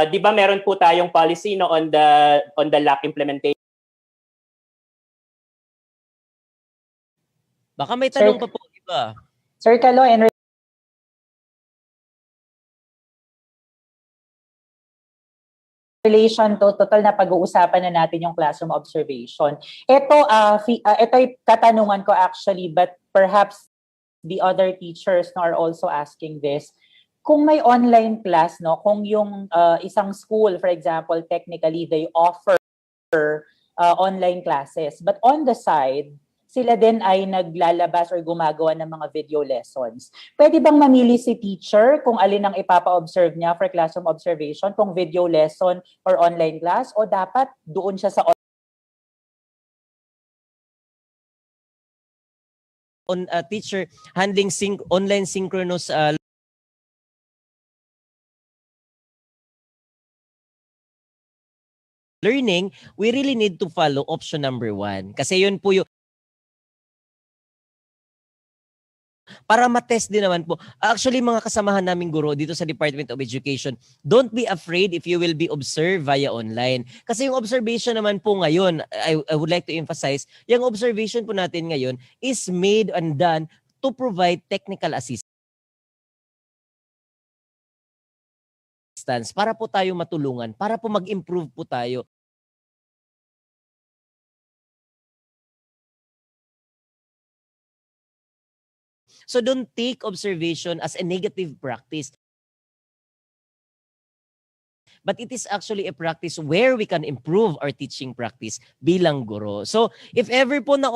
di ba meron po tayong policy no on the LAC implementation? baka may tanong pa po iba. Sir Kalo, in relation to total na pag-uusapan na natin yung classroom observation. Ito ay katanungan ko actually, but perhaps the other teachers no, are also asking this. Kung may online class, no, kung yung isang school, for example, technically they offer online classes, but on the side, sila din ay naglalabas or gumagawa ng mga video lessons. Pwede bang mamili si teacher kung alin ang ipapa-observe niya for classroom observation, kung video lesson or online class, o dapat doon siya sa teacher handling online synchronous learning, we really need to follow option number 1. Kasi yun po yung para matest din naman po. Actually, mga kasamahan naming guro dito sa Department of Education, don't be afraid if you will be observed via online. Kasi yung observation naman po ngayon, I would like to emphasize, yung observation po natin ngayon is made and done to provide technical assistance para po tayo matulungan, para po mag-improve po tayo. So don't take observation as a negative practice. But it is actually a practice where we can improve our teaching practice bilang guro. So if ever po na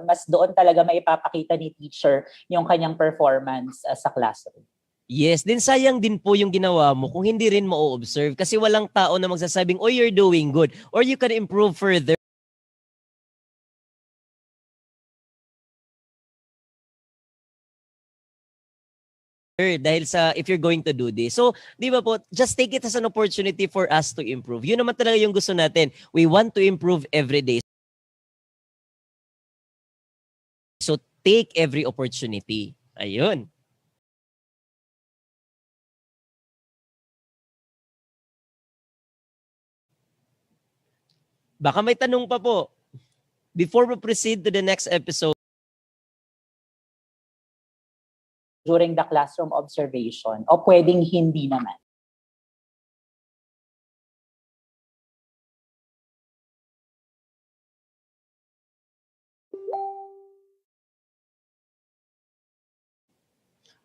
mas doon talaga maipapakita ni teacher yung kanyang performance sa classroom. Yes, din sayang din po yung ginawa mo kung hindi rin mo-observe kasi walang tao na magsasabing, oh, you're doing good or you can improve further. Dahil sa if you're going to do this. So, di ba po, just take it as an opportunity for us to improve. Yun naman talaga yung gusto natin. We want to improve every day. So, take every opportunity. Ayun. Baka may tanong pa po. Before we proceed to the next episode, during the classroom observation o pwedeng hindi naman?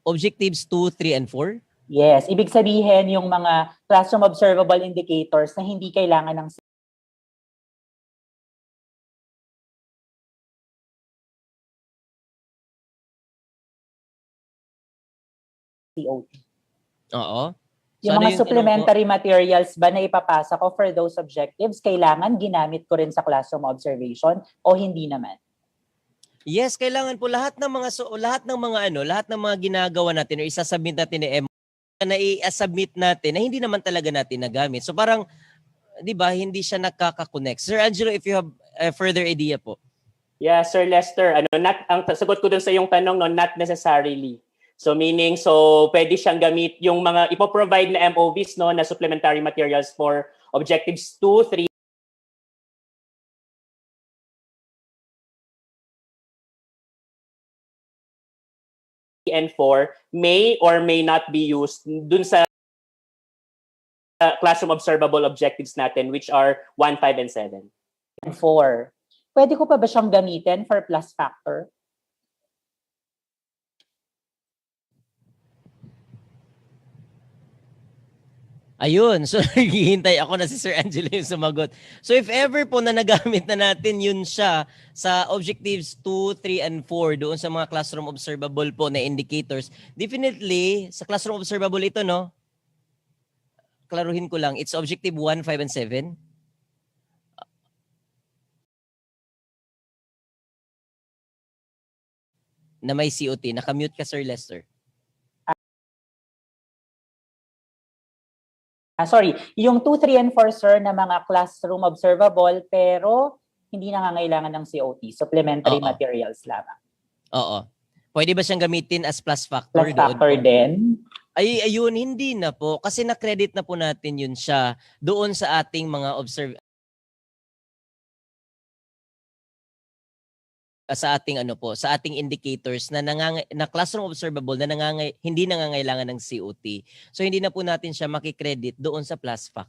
objectives 2, 3, and 4. Yes, ibig sabihin yung mga classroom observable indicators na hindi kailangan ng COT. Oo. So, Yung ano mga yung tanong po? supplementary materials ba na ipapasa ko for those objectives, kailangan ginamit ko rin sa classroom observation o hindi naman? Yes, kailangan po lahat ng mga lahat ng mga ginagawa natin o isasubmit natin ni na i-submit natin na hindi naman talaga natin nagamit. So parang 'di ba, hindi siya nakaka-connect. Sir Angelo, if you have a further idea po. Yeah, Sir Lester, ang sagot ko dun sa yung tanong, no, not necessarily. So meaning, pwede siyang gamit yung mga ipoprovide na MOVs, no, na supplementary materials for objectives 2, 3, and 4 may or may not be used dun sa classroom observable objectives natin, which are 1, 5, and 7. 4. Pwede ko pa ba siyang gamitin for plus factor? Ayun, so naghihintay ako na si Sir Angelo yung sumagot. So if ever po na nagamit na natin yun siya sa objectives 2, 3, and 4 doon sa mga classroom observable po na indicators, definitely sa classroom observable ito, no? Klaruhin ko lang, it's objective 1, 5, and 7. Na may COT. Nakamute ka, Sir Lester. Sorry, yung 2, 3, and 4, sir, na mga classroom observable pero hindi nangangailangan ng COT, supplementary materials lamang. Oo. Pwede ba siyang gamitin as plus factor? Plus factor din? Ayun, hindi na po. Kasi na-credit na po natin yun siya doon sa ating mga sa ating sa ating indicators na na classroom observable na hindi nangangailangan ng COT. So hindi na po natin siya maki-credit doon sa plus factor.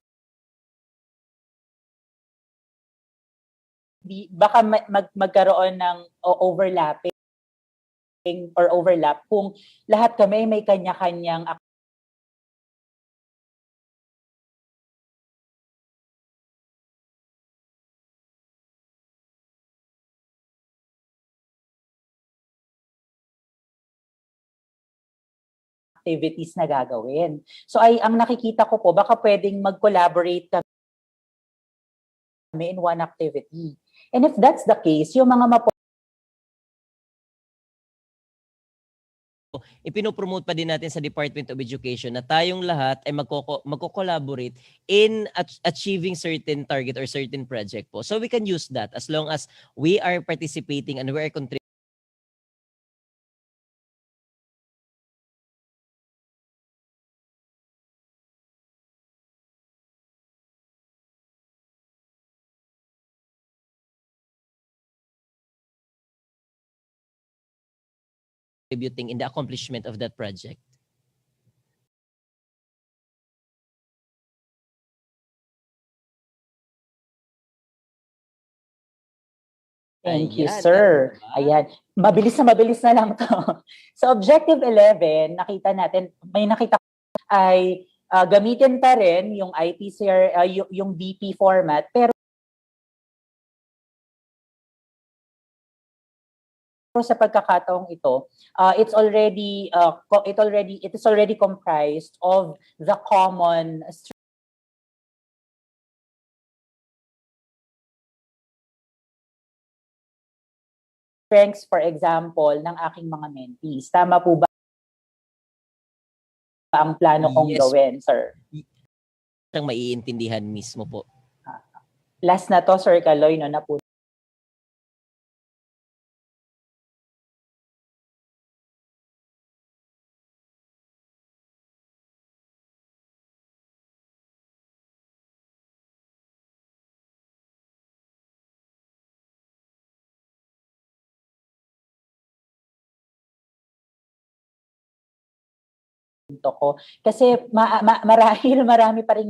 Baka magkaroon ng overlapping or overlap kung lahat kami may kanya-kanyang activities na gagawin. So ang nakikita ko po, baka pwedeng mag-collaborate kami in one activity. And if that's the case, yung mga ipinopromote pa din natin sa Department of Education na tayong lahat ay magko-collaborate in achieving certain target or certain project po. So we can use that as long as we are participating and we are contributing. In the accomplishment of that project. Thank you, sir. Ayan. Mabilis na lang to. Sa objective 11, may nakita ay gamitin pa rin yung IPCR, yung BP format, pero sa pagkakataong ito, it is already comprised of the common strengths, for example, ng aking mga mentees. Tama po ba ang plano kong gawin, sir? Ang maiintindihan mismo po. Last na to, Sir Kaloy, no, na po. Ko. Kasi marami pa rin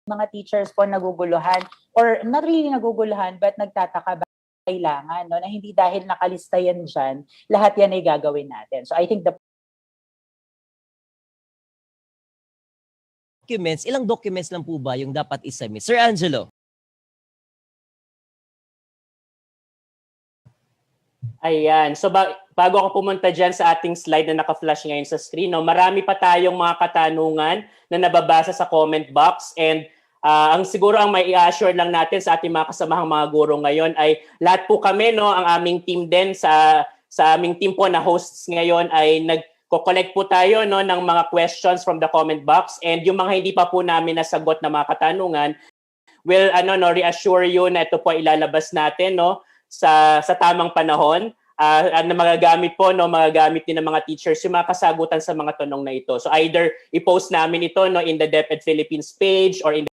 mga teachers po naguguluhan or not really naguguluhan but nagtataka ba kailangan, no, na hindi dahil nakalista yan dyan, lahat yan ay gagawin natin. So I think the documents, ilang documents lang po ba yung dapat isubmit? Sir Angelo? Ayan. So bago ako pumunta dyan sa ating slide na naka-flash ngayon sa screen, no, marami pa tayong mga katanungan na nababasa sa comment box, and ang siguro ang may i-assure lang natin sa ating mga kasamahang mga guro ngayon ay lahat po kami, no, ang aming team din sa aming team po na hosts ngayon ay nagko-collect po tayo, no, ng mga questions from the comment box, and yung mga hindi pa po namin nasagot na mga katanungan will reassure you na ito po ilalabas natin, no, sa tamang panahon. Na magagamit po, no, magagamit din ng mga teachers yung mga kasagutan sa mga tanong na ito. So either i-post namin ito, no, in the DepEd Philippines page or in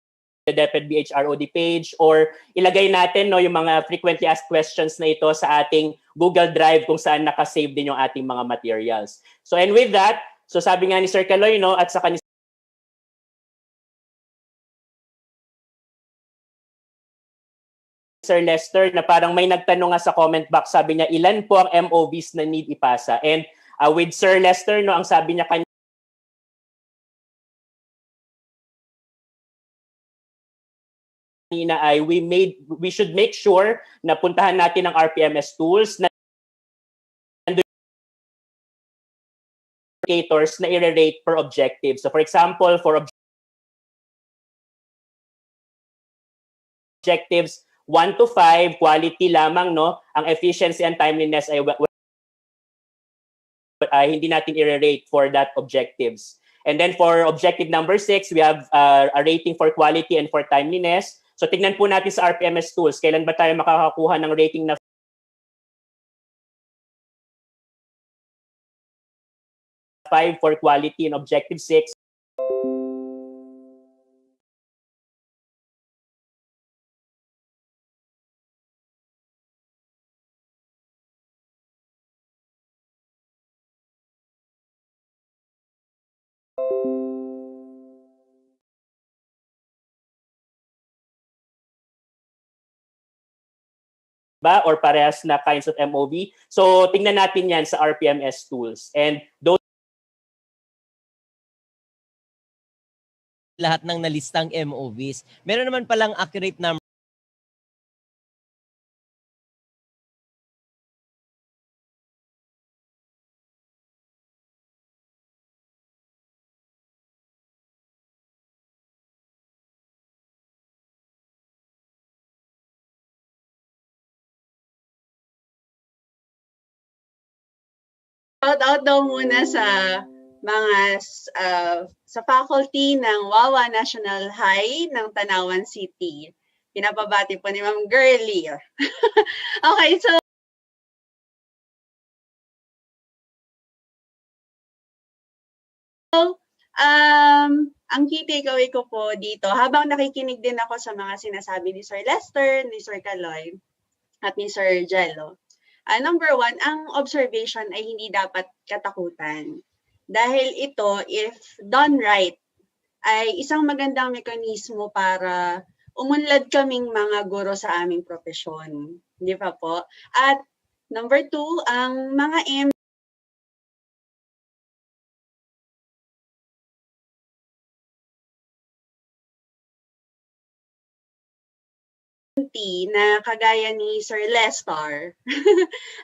the DepEd BHROD page, or ilagay natin, no, yung mga frequently asked questions na ito sa ating Google Drive kung saan nakasave din yung ating mga materials. So and with that, so sabi nga ni Sir Kaloy, no, at saka ni Sir Lester, na parang may nagtanong nga sa comment box, sabi niya, ilan po ang MOVs na need ipasa? And with Sir Lester, no, ang sabi niya kanina ay we should make sure na puntahan natin ang RPMS tools na indicators na i-rate per objective. So for example, for objectives 1 to 5, quality lamang, no, ang efficiency and timeliness ay hindi natin i-rate for that objectives. And then for objective number 6, we have a rating for quality and for timeliness. So tignan po natin sa RPMS tools, kailan ba tayo makakakuha ng rating na 5 for quality and objective 6. Ba or parehas na kinds of MOV. So tingnan natin yan sa RPMS tools. And those Lahat ng nalistang MOVs. Meron naman palang accurate number Shout out daw muna sa mga sa faculty ng Wawa National High ng Tanawan City. Pinapabati po ni Ma'am Girlie. Okay, so ang key takeaway ko po dito, habang nakikinig din ako sa mga sinasabi ni Sir Lester, ni Sir Kaloy, at ni Sir Jello. Number 1, ang observation ay hindi dapat katakutan. Dahil ito, if done right, ay isang magandang mekanismo para umunlad kaming mga guro sa aming propesyon. Di ba po? At number 2, ang mga na kagaya ni Sir Lester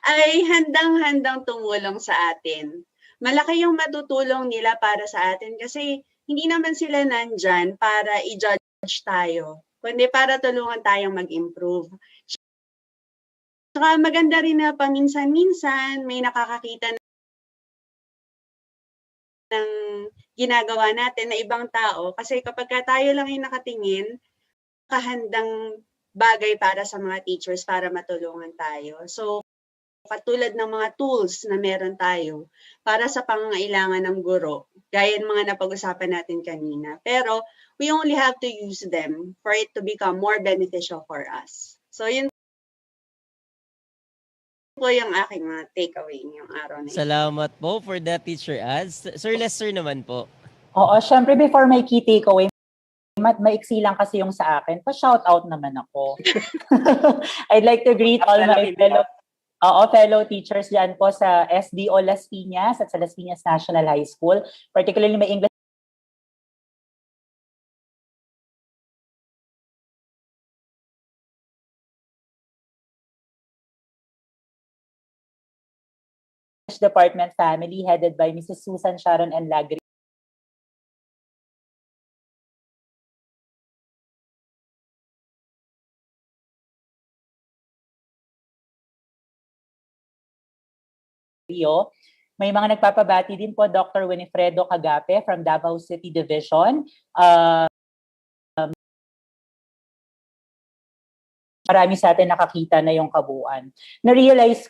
ay handang-handang tumulong sa atin. Malaki yung matutulong nila para sa atin kasi hindi naman sila nandyan para i-judge tayo, kundi para tulungan tayong mag-improve. Saka maganda rin na paminsan-minsan may nakakakita ng ginagawa natin na ibang tao kasi kapag tayo lang yung nakatingin, kahandang bagay para sa mga teachers para matulungan tayo. So, katulad ng mga tools na meron tayo para sa pangangailangan ng guro, gaya ng mga napag-usapan natin kanina. Pero, we only have to use them for it to become more beneficial for us. So, yun po yung aking mga takeaway ngayong araw na ito. Salamat po for that, Teacher Az. Sir Lester naman po. Oo, syempre before my key takeaway, maiksi lang kasi yung sa akin, pa-shout out naman ako. I'd like to greet all my fellow teachers dyan po sa SDO Las Piñas at sa Las Piñas National High School, particularly my English department family headed by Mrs. Susan Sharon and Lagri. May mga nagpapabati din po, Dr. Winifredo Cagape from Davao City Division. Marami sa atin nakakita na yung kabuuan. Na-realize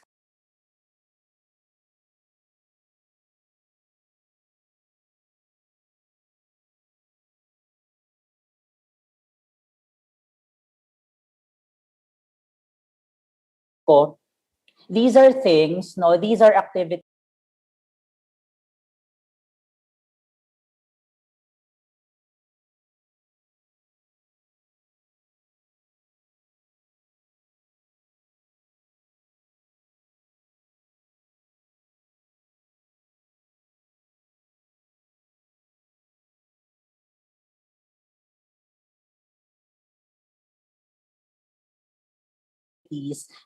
ko, these are things, no, these are activities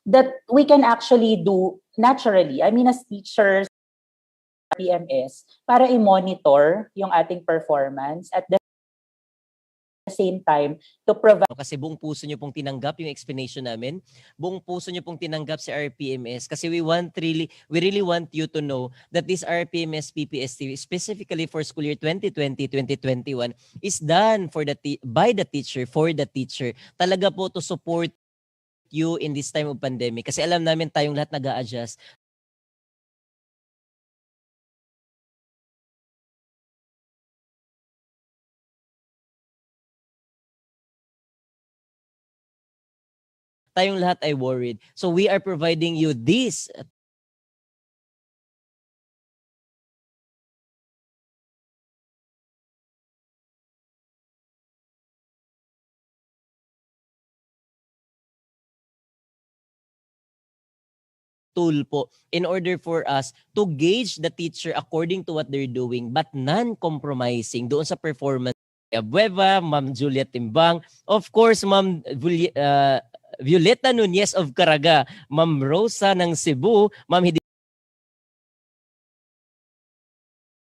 that we can actually do naturally. I mean, as teachers, PMS, para i-monitor yung ating performance at the same time to provide. Kasi buong puso nyo pong tinanggap yung explanation namin. Buong puso nyo pong tinanggap si RPMS kasi we really want you to know that this RPMS PPST specifically for school year 2020-2021 is done by the teacher, for the teacher. Talaga po to support you in this time of pandemic. Kasi alam namin tayong lahat nag-a-adjust. Tayong lahat ay worried. So we are providing you this tool po in order for us to gauge the teacher according to what they're doing but non-compromising doon sa performance. Bueva, Ma'am Julia Timbang, of course, Ma'am Violeta Nunez of Caraga, Ma'am Rosa ng Cebu, Ma'am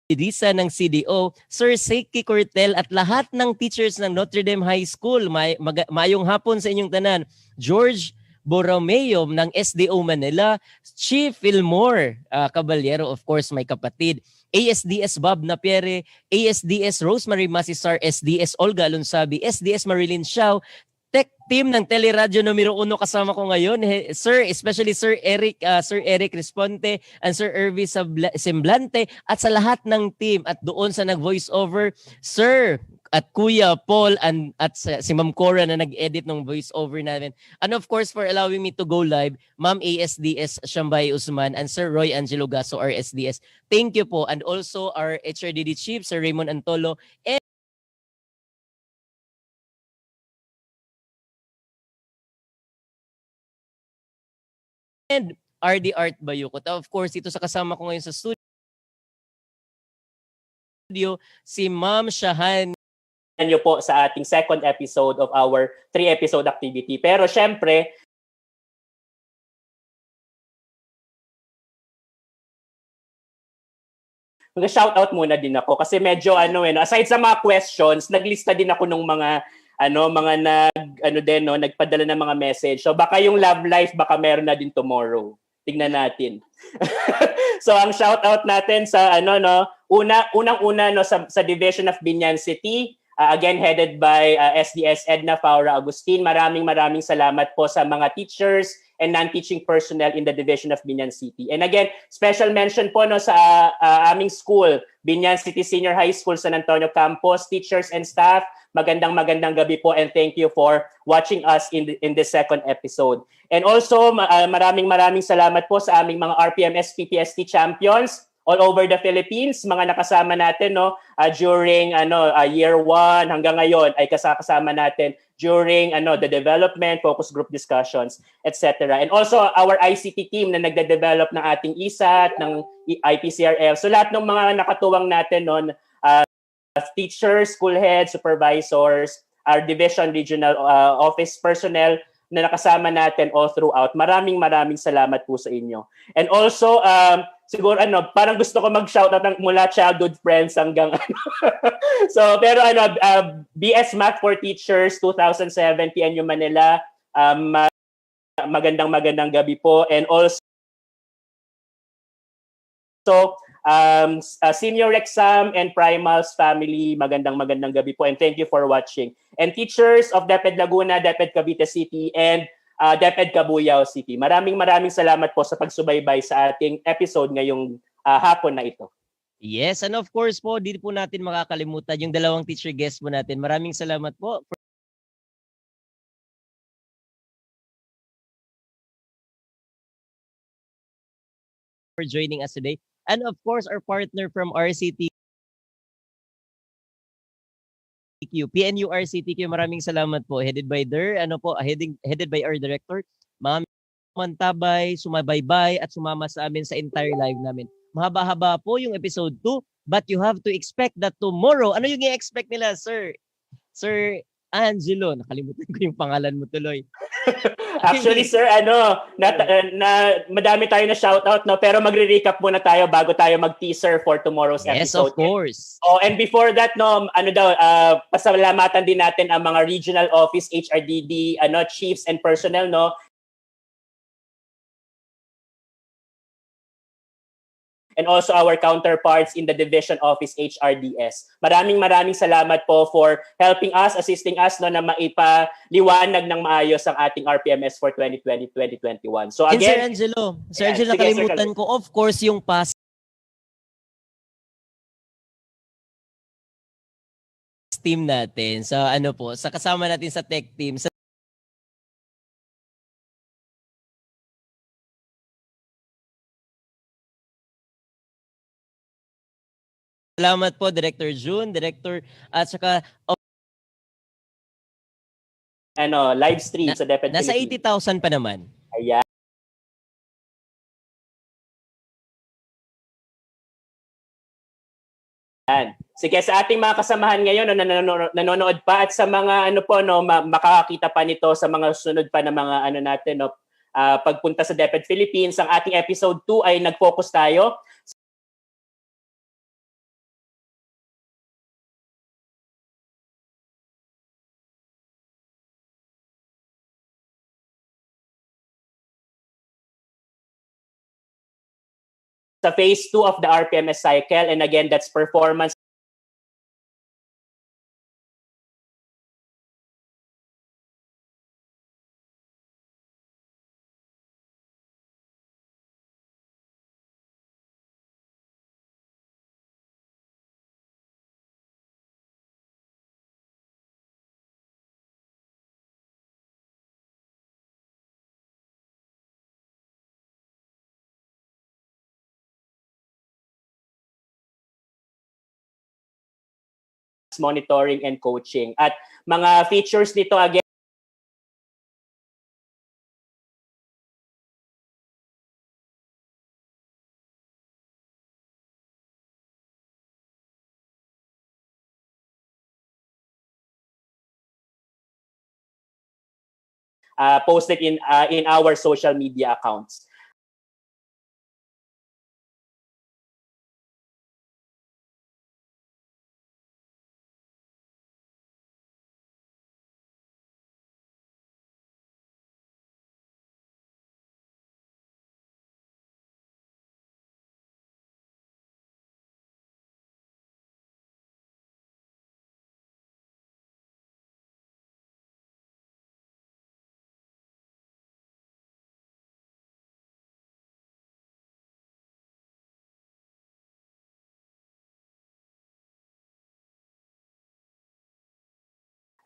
Hidisa ng CDO, Sir Seki Cortel at lahat ng teachers ng Notre Dame High School. Mayong hapon sa inyong tanan. George Borromeo ng SDO Manila, Chief Fillmore Caballero, of course, may kapatid, ASDS Bob Napiere, ASDS Rosemary Masisar, SDS Olga Alonsabi, SDS Marilyn Xiao, tech team ng Teleradyo numero 1 kasama ko ngayon, Sir, especially Sir Eric Responte and Sir Irvi Semblante at sa lahat ng team at doon sa nag-voice over, Sir at Kuya Paul at si Ma'am Cora na nag-edit ng voice over namin. And of course, for allowing me to go live, Ma'am ASDS Shambay Usman and Sir Roy Angelo Gaso, RSDS. Thank you po. And also our HRDD Chief, Sir Raymond Antolo, and RD Art Bayukot. Of course, ito sa kasama ko ngayon sa studio, si Ma'am Shahan. Nyo po sa ating second episode of our 3-episode activity. Pero syempre, mag-shoutout muna din ako kasi medyo aside sa mga questions, naglista din ako ng mga nagpadala ng mga message. So baka yung love life baka meron na din tomorrow. Tingnan natin. So ang shoutout natin sa unang-una sa Division of Binyan City, again headed by SDS Edna Faura Agustin. Maraming salamat po sa mga teachers and non-teaching personnel in the Division of Binyan City. And again, special mention po sa aming school, Binyan City Senior High School, San Antonio Campus, teachers and staff. Magandang gabi po and thank you for watching us in this second episode. And also, maraming salamat po sa aming mga RPMS PPST champions. all over the Philippines, mga nakasama natin during year 1 hanggang ngayon ay kasama natin during the development, focus group discussions, etc. And also our ICT team na nagde-develop ng ating ISAT, ng IPCRL. So lahat ng mga nakatuwang natin teachers, school heads, supervisors, our division, regional office personnel na nakasama natin all throughout. Maraming salamat po sa inyo. And also, siguro parang gusto ko mag-shoutout ng mula childhood friends hanggang So, pero BS Math for Teachers 2007 PNU Manila, magandang gabi po. And also, senior exam and primals family, magandang gabi po, and thank you for watching. And teachers of DepEd Laguna, DepEd Cavite City, and DepEd Cabuyao City, maraming salamat po sa pagsubaybay sa ating episode ngayong hapon na ito. Yes, and of course po, di po natin makakalimutan yung dalawang teacher guest po natin. Maraming salamat po for joining us today. And of course, our partner from RCTQ, PNU RCTQ, maraming salamat po. Headed by headed by our director, Ma'am Mantabay, sumabaybay at sumama sa amin sa entire live namin. Mahaba-haba po yung episode 2, but you have to expect that tomorrow. Ano yung i-expect nila, sir? Sir Angelo, nakalimutan ko yung pangalan mo tuloy. Actually, sir, madami tayo na shoutout, pero magre-recap muna tayo bago tayo mag-teaser for tomorrow's episode. Yes, of course. And before that, pasalamatan din natin ang mga regional office, HRDD, chiefs and personnel, and also our counterparts in the division office HRDS. Maraming salamat po for helping us, assisting us na maipaliwanag ng maayos ang ating RPMS for 2020-2021. So again, and Sir Angelo, nakalimutan ko, of course, yung past team natin. So sa kasama natin sa tech team. Salamat po, Director June, Director, at saka live stream sa DepEd nasa Philippines. 80,000 pa naman. Ayan. Sige, sa ating mga kasamahan ngayon na nanonood pa at sa mga makakakita pa nito sa mga sunod pa na mga natin pagpunta sa DepEd Philippines, ang ating episode 2 ay nag-focus tayo sa phase 2 of the RPMS cycle, and again, that's performance monitoring and coaching. At mga features nito again, posted in our social media accounts.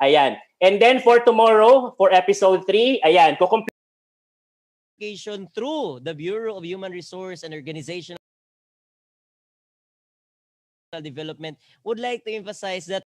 Ayan. And then for tomorrow, for episode 3, ayan, Through the Bureau of Human Resource and Organizational development would like to emphasize that